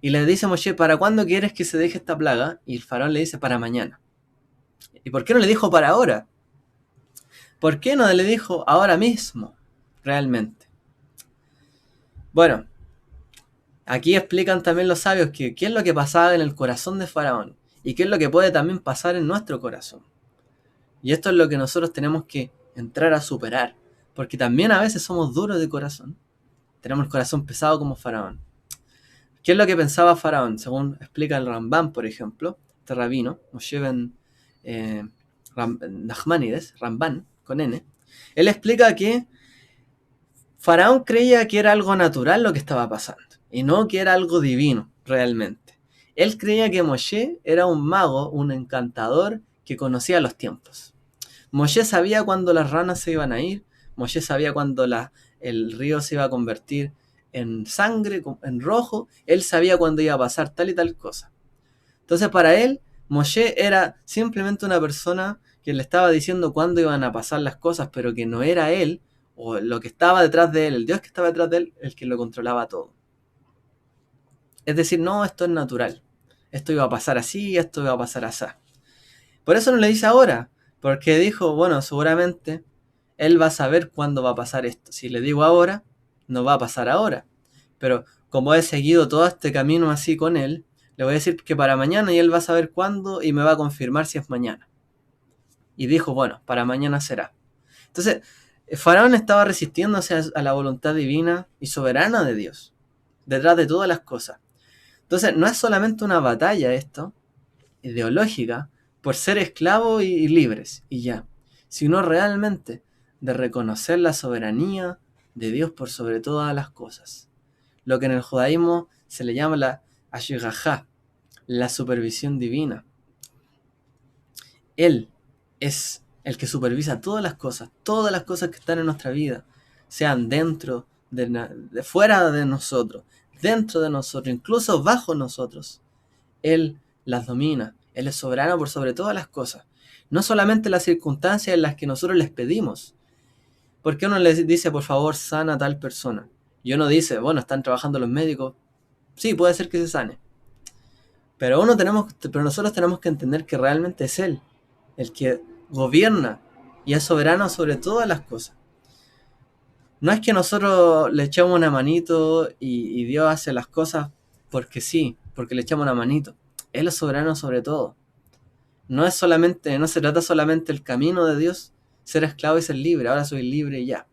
Y le dice a Moshe, ¿para cuándo quieres que se deje esta plaga? Y el faraón le dice, para mañana. ¿Y por qué no le dijo para ahora? ¿Por qué no le dijo ahora mismo? Realmente. Bueno, aquí explican también los sabios que qué es lo que pasaba en el corazón de Faraón y qué es lo que puede también pasar en nuestro corazón. Y esto es lo que nosotros tenemos que entrar a superar, porque también a veces somos duros de corazón. Tenemos el corazón pesado como Faraón. ¿Qué es lo que pensaba Faraón? Según explica el Rambán, por ejemplo, este rabino, Moshe ben Nachmanides, Rambán, con N. Él explica que Faraón creía que era algo natural lo que estaba pasando, y no que era algo divino, realmente. Él creía que Moshe era un mago, un encantador que conocía los tiempos. Moshe sabía cuándo las ranas se iban a ir, Moshe sabía cuándo el río se iba a convertir en sangre, en rojo, él sabía cuándo iba a pasar tal y tal cosa. Entonces para él, Moshe era simplemente una persona que le estaba diciendo cuándo iban a pasar las cosas, pero que no era él, o lo que estaba detrás de él, el Dios que estaba detrás de él, el que lo controlaba todo. Es decir, no, esto es natural. Esto iba a pasar así, esto iba a pasar así. Por eso no le dice ahora, porque dijo, bueno, seguramente él va a saber cuándo va a pasar esto. Si le digo ahora, no va a pasar ahora. Pero como he seguido todo este camino así con él, le voy a decir que para mañana y él va a saber cuándo y me va a confirmar si es mañana. Y dijo, bueno, para mañana será. Entonces, Faraón estaba resistiéndose a la voluntad divina y soberana de Dios, detrás de todas las cosas. Entonces, no es solamente una batalla esto, ideológica, por ser esclavos y libres, y ya, sino realmente de reconocer la soberanía de Dios por sobre todas las cosas. Lo que en el judaísmo se le llama la ashgajá, la supervisión divina. Él es el que supervisa todas las cosas que están en nuestra vida, sean dentro, de fuera de nosotros, dentro de nosotros, incluso bajo nosotros. Él las domina, Él es soberano por sobre todas las cosas. No solamente las circunstancias en las que nosotros les pedimos. ¿Por qué uno les dice, por favor, sana a tal persona? Y uno dice, bueno, están trabajando los médicos. Sí, puede ser que se sane. Pero nosotros tenemos que entender que realmente es Él el que gobierna y es soberano sobre todas las cosas. No es que nosotros le echemos una manito y Dios hace las cosas porque sí, porque le echamos una manito. Él es soberano sobre todo. No se trata solamente el camino de Dios, ser esclavo y ser libre. Ahora soy libre y ya.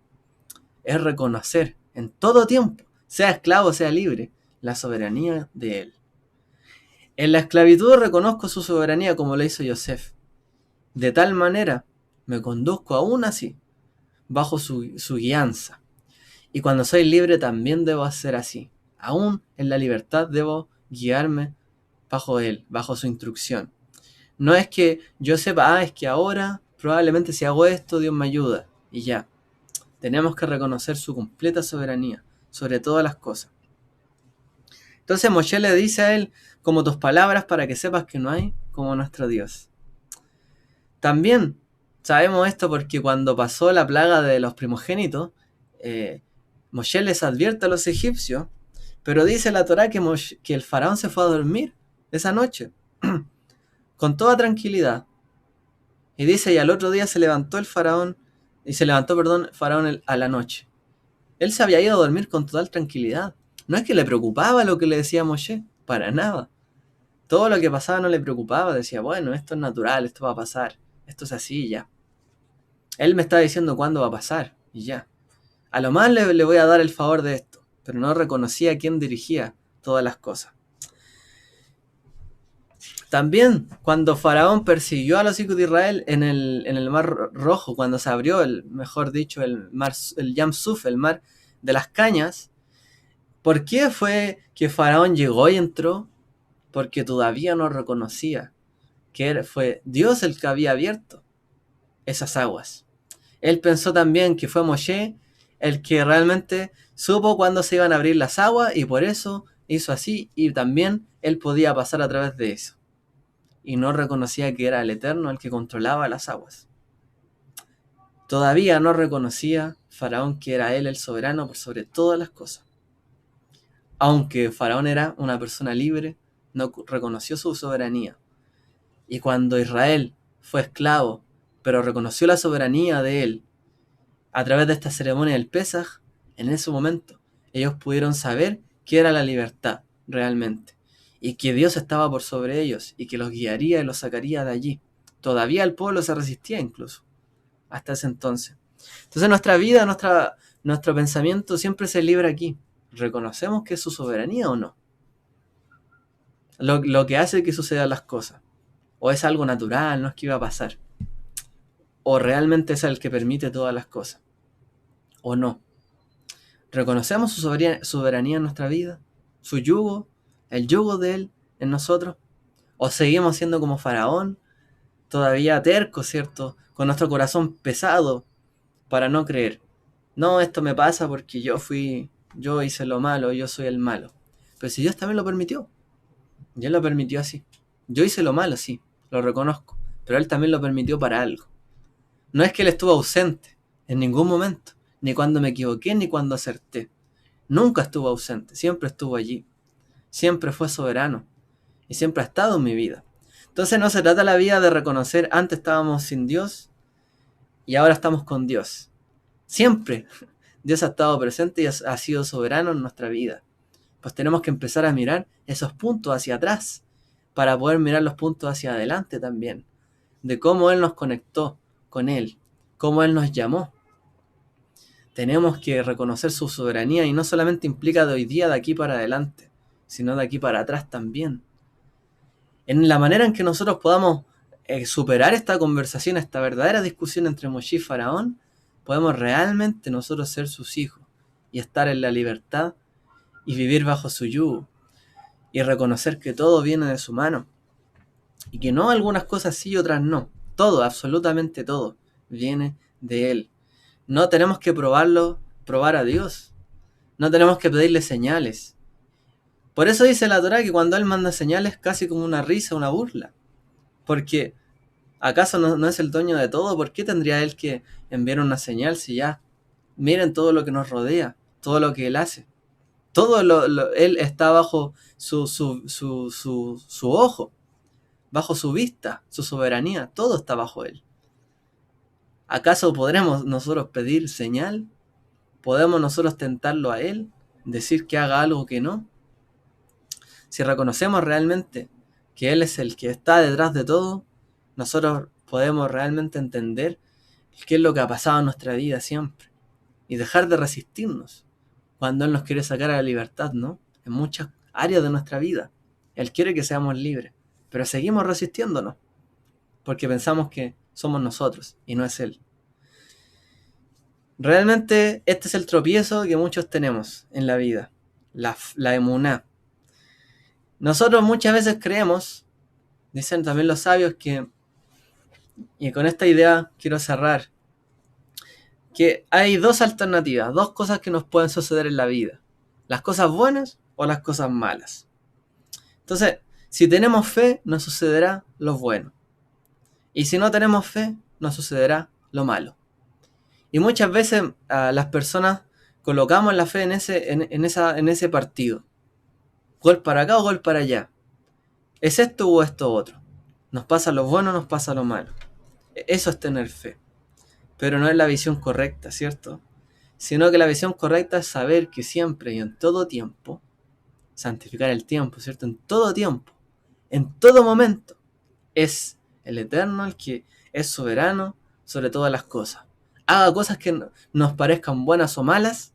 Es reconocer en todo tiempo, sea esclavo, sea libre, la soberanía de Él. En la esclavitud reconozco su soberanía como lo hizo Yosef. De tal manera me conduzco aún así, bajo su guianza. Y cuando soy libre también debo hacer así. Aún en la libertad debo guiarme bajo Él, bajo su instrucción. No es que yo sepa, es que ahora probablemente si hago esto Dios me ayuda. Y ya. Tenemos que reconocer su completa soberanía sobre todas las cosas. Entonces Moshe le dice a él, como tus palabras para que sepas que no hay como nuestro Dios. También sabemos esto porque cuando pasó la plaga de los primogénitos, Moshe les advierte a los egipcios, pero dice la Torá que el faraón se fue a dormir esa noche, con toda tranquilidad. Y dice, y al otro día se levantó Faraón a la noche. Él se había ido a dormir con total tranquilidad. No es que le preocupaba lo que le decía Moshe, para nada. Todo lo que pasaba no le preocupaba, decía, bueno, esto es natural, esto va a pasar, esto es así y ya. Él me está diciendo cuándo va a pasar y ya. A lo más le voy a dar el favor de esto, pero no reconocía a quién dirigía todas las cosas. También cuando Faraón persiguió a los hijos de Israel en el mar Rojo, cuando se abrió, el Yam Suf, el mar de las cañas, ¿por qué fue que Faraón llegó y entró? porque todavía no reconocía que fue Dios el que había abierto esas aguas. Él pensó también que fue Moshe el que realmente supo cuándo se iban a abrir las aguas y por eso hizo así, y también él podía pasar a través de eso. Y no reconocía que era el Eterno el que controlaba las aguas. Todavía no reconocía Faraón que era él el soberano por sobre todas las cosas. Aunque Faraón era una persona libre, no reconoció su soberanía. Y cuando Israel fue esclavo, pero reconoció la soberanía de él a través de esta ceremonia del Pesaj, en ese momento ellos pudieron saber qué era la libertad realmente, y que Dios estaba por sobre ellos y que los guiaría y los sacaría de allí. Todavía el pueblo se resistía incluso hasta ese entonces. Entonces nuestra vida, nuestro pensamiento siempre se libra aquí. ¿Reconocemos que es su soberanía o no? Lo que hace que sucedan las cosas. O es algo natural, no es que iba a pasar. O realmente es el que permite todas las cosas. O no. ¿Reconocemos su soberanía en nuestra vida? ¿Su yugo? ¿El yugo de él en nosotros? ¿O seguimos siendo como Faraón? Todavía tercos, ¿cierto? Con nuestro corazón pesado para no creer. No, esto me pasa porque yo hice lo malo, yo soy el malo. Pero si Dios también lo permitió. Dios lo permitió así. Yo hice lo malo, sí, lo reconozco. Pero Él también lo permitió para algo. No es que Él estuvo ausente en ningún momento. Ni cuando me equivoqué, ni cuando acerté. Nunca estuvo ausente, siempre estuvo allí. Siempre fue soberano. Y siempre ha estado en mi vida. Entonces no se trata la vida de reconocer antes estábamos sin Dios y ahora estamos con Dios. Siempre Dios ha estado presente y ha sido soberano en nuestra vida. Pues tenemos que empezar a mirar esos puntos hacia atrás para poder mirar los puntos hacia adelante también. De cómo Él nos conectó con Él, cómo Él nos llamó. Tenemos que reconocer su soberanía y no solamente implica de hoy día, de aquí para adelante, sino de aquí para atrás también. En la manera en que nosotros podamos superar esta conversación, esta verdadera discusión entre Moshe y Faraón, podemos realmente nosotros ser sus hijos y estar en la libertad y vivir bajo su yugo y reconocer que todo viene de su mano y que no algunas cosas sí y otras no. Todo, absolutamente todo, viene de Él. No tenemos que probar a Dios. No tenemos que pedirle señales. Por eso dice la Torá que cuando Él manda señales casi como una risa, una burla. Porque ¿acaso no es el dueño de todo? ¿Por qué tendría Él que enviar una señal si ya miren todo lo que nos rodea, todo lo que Él hace? Todo Él está bajo su ojo, bajo su vista, su soberanía, todo está bajo Él. ¿Acaso podremos nosotros pedir señal? ¿Podemos nosotros tentarlo a Él? ¿Decir que haga algo que no? Si reconocemos realmente que Él es el que está detrás de todo, nosotros podemos realmente entender qué es lo que ha pasado en nuestra vida siempre y dejar de resistirnos cuando Él nos quiere sacar a la libertad, ¿no? En muchas áreas de nuestra vida. Él quiere que seamos libres, pero seguimos resistiéndonos porque pensamos que somos nosotros y no es Él. Realmente este es el tropiezo que muchos tenemos en la vida, la emuná. Nosotros muchas veces creemos, dicen también los sabios, y con esta idea quiero cerrar, que hay dos alternativas, dos cosas que nos pueden suceder en la vida, las cosas buenas o las cosas malas. Entonces, si tenemos fe, nos sucederá lo bueno, y si no tenemos fe, nos sucederá lo malo. Y muchas veces las personas colocamos la fe en ese partido, gol para acá o gol para allá, es esto o esto otro, nos pasa lo bueno o nos pasa lo malo. Eso es tener fe. Pero no es la visión correcta, ¿cierto? Sino que la visión correcta es saber que siempre y en todo tiempo, santificar el tiempo, ¿cierto? En todo tiempo, en todo momento, es el Eterno el que es soberano sobre todas las cosas. Haga cosas que nos parezcan buenas o malas,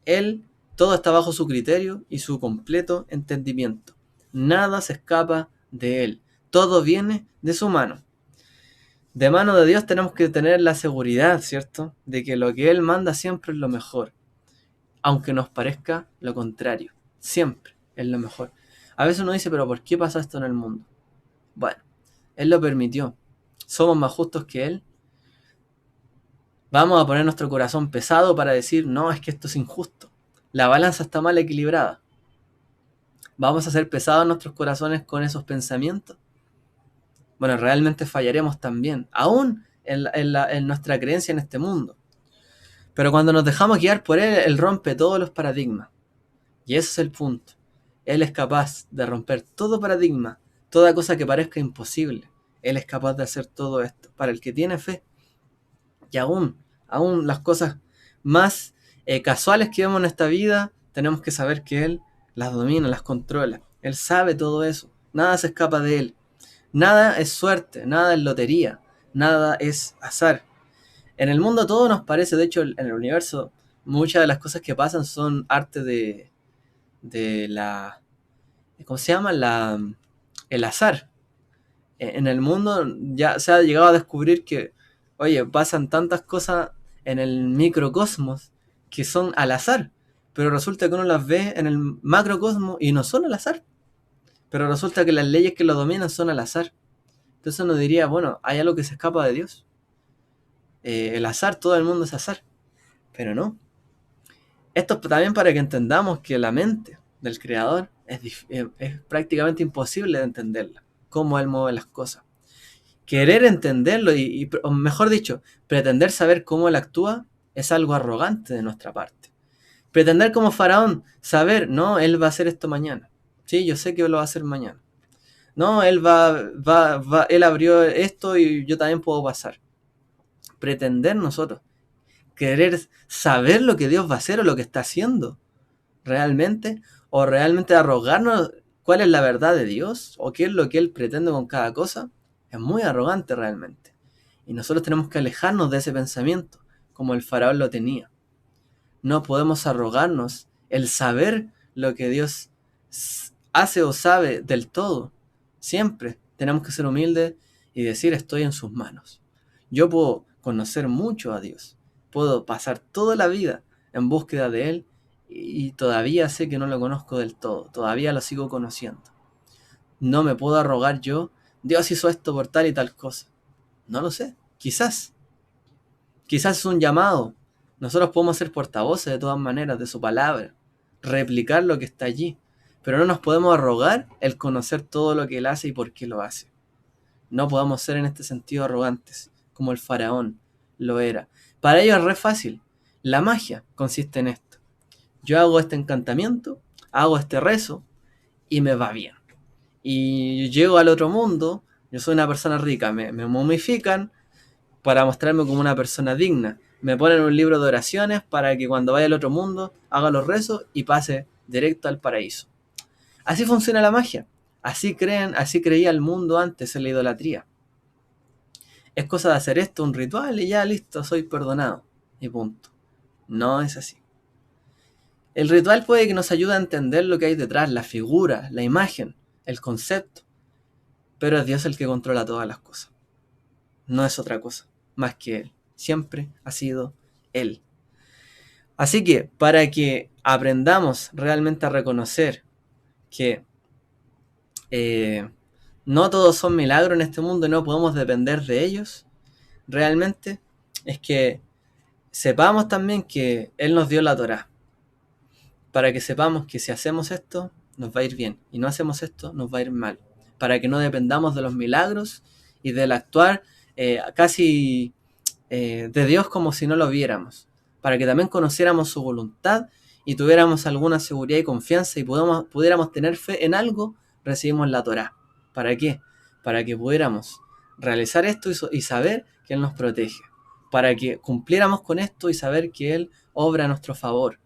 Él, todo está bajo su criterio y su completo entendimiento. Nada se escapa de Él. Todo viene de su mano. De mano de Dios tenemos que tener la seguridad, ¿cierto? De que lo que Él manda siempre es lo mejor. Aunque nos parezca lo contrario. Siempre es lo mejor. A veces uno dice, pero ¿por qué pasa esto en el mundo? Bueno, Él lo permitió. ¿Somos más justos que Él? Vamos a poner nuestro corazón pesado para decir, no, es que esto es injusto. La balanza está mal equilibrada. ¿Vamos a ser pesados nuestros corazones con esos pensamientos? Bueno, realmente fallaremos también, aún en nuestra creencia en este mundo. Pero cuando nos dejamos guiar por Él, Él rompe todos los paradigmas. Y ese es el punto. Él es capaz de romper todo paradigma, toda cosa que parezca imposible. Él es capaz de hacer todo esto para el que tiene fe. Y aún las cosas más casuales que vemos en esta vida, tenemos que saber que Él las domina, las controla. Él sabe todo eso. Nada se escapa de Él. Nada es suerte, nada es lotería, nada es azar. En el mundo todo nos parece, de hecho en el universo, muchas de las cosas que pasan son arte de la... ¿Cómo se llama? El azar. En el mundo ya se ha llegado a descubrir que, oye, pasan tantas cosas en el microcosmos que son al azar, pero resulta que uno las ve en el macrocosmos y no son al azar, pero resulta que las leyes que lo dominan son al azar. Entonces uno diría, bueno, hay algo que se escapa de Dios. El azar, todo el mundo es azar, pero no. Esto es también para que entendamos que la mente del creador es prácticamente imposible de entenderla, cómo Él mueve las cosas. Querer entenderlo o mejor dicho, pretender saber cómo Él actúa es algo arrogante de nuestra parte. Pretender como Faraón saber, no, Él va a hacer esto mañana. Sí, yo sé que lo va a hacer mañana. No, Él Él abrió esto y yo también puedo pasar. Pretender nosotros, querer saber lo que Dios va a hacer o lo que está haciendo realmente, o realmente arrogarnos cuál es la verdad de Dios o qué es lo que Él pretende con cada cosa, es muy arrogante realmente. Y nosotros tenemos que alejarnos de ese pensamiento, como el faraón lo tenía. No podemos arrogarnos el saber lo que Dios hace o sabe del todo. Siempre tenemos que ser humildes y decir estoy en sus manos. Yo puedo conocer mucho a Dios, puedo pasar toda la vida en búsqueda de Él y todavía sé que no lo conozco del todo, todavía lo sigo conociendo. No me puedo arrogar yo, Dios hizo esto por tal y tal cosa. No lo sé, quizás es un llamado. Nosotros podemos ser portavoces de todas maneras de su palabra, replicar lo que está allí, pero no nos podemos arrogar el conocer todo lo que Él hace y por qué lo hace. No podemos ser en este sentido arrogantes, como el faraón lo era. Para ellos es re fácil. La magia consiste en esto. Yo hago este encantamiento, hago este rezo y me va bien. Y llego al otro mundo, yo soy una persona rica, me momifican para mostrarme como una persona digna. Me ponen un libro de oraciones para que cuando vaya al otro mundo haga los rezos y pase directo al paraíso. Así funciona la magia. Así creía el mundo antes en la idolatría. Es cosa de hacer esto, un ritual y ya listo, soy perdonado. Y punto. No es así. El ritual puede que nos ayude a entender lo que hay detrás, la figura, la imagen, el concepto. Pero es Dios el que controla todas las cosas. No es otra cosa, más que Él. Siempre ha sido Él. Así que para que aprendamos realmente a reconocer que no todos son milagros en este mundo y no podemos depender de ellos, realmente es que sepamos también que Él nos dio la Torá. Para que sepamos que si hacemos esto, nos va a ir bien. Y no hacemos esto, nos va a ir mal. Para que no dependamos de los milagros y del actuar casi de Dios como si no lo viéramos. Para que también conociéramos su voluntad y tuviéramos alguna seguridad y confianza y pudiéramos tener fe en algo, recibimos la Torá. ¿Para qué? Para que pudiéramos realizar esto y saber que Él nos protege. Para que cumpliéramos con esto y saber que Él obra a nuestro favor.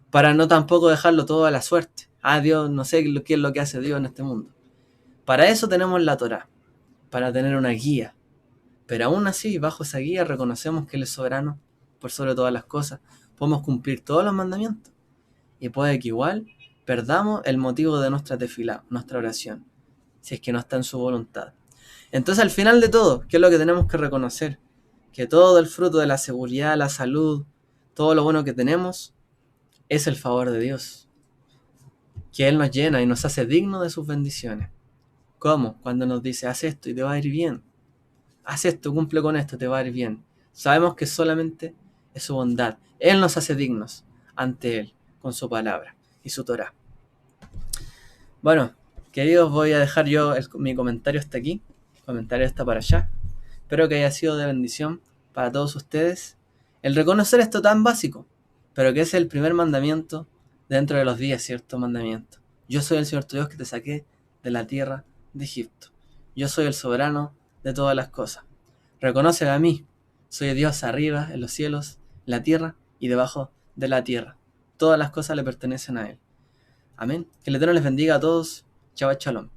Para no tampoco dejarlo todo a la suerte. Dios, no sé qué es lo que hace Dios en este mundo. Para eso tenemos la Torá, para tener una guía. Pero aún así, bajo esa guía, reconocemos que Él es soberano por sobre todas las cosas. Podemos cumplir todos los mandamientos. Y puede que igual perdamos el motivo de nuestra tefilá, nuestra oración, si es que no está en su voluntad. Entonces, al final de todo, ¿qué es lo que tenemos que reconocer? Que todo el fruto de la seguridad, la salud, todo lo bueno que tenemos, es el favor de Dios. que Él nos llena y nos hace dignos de sus bendiciones. ¿Cómo? Cuando nos dice, haz esto y te va a ir bien. Haz esto, cumple con esto, te va a ir bien. Sabemos que solamente es su bondad. Él nos hace dignos ante Él, con su palabra y su Torah. Bueno, queridos, voy a dejar yo mi comentario hasta aquí. El comentario está para allá. Espero que haya sido de bendición para todos ustedes. El reconocer esto tan básico, pero que es el primer mandamiento dentro de los 10, ¿cierto? Mandamientos. Yo soy el Señor tu Dios que te saqué de la tierra de Egipto. Yo soy el soberano de todas las cosas. Reconóceme a mí. Soy Dios arriba, en los cielos, en la tierra y debajo de la tierra. Todas las cosas le pertenecen a Él. Amén. Que el Eterno les bendiga a todos. Chao, shalom.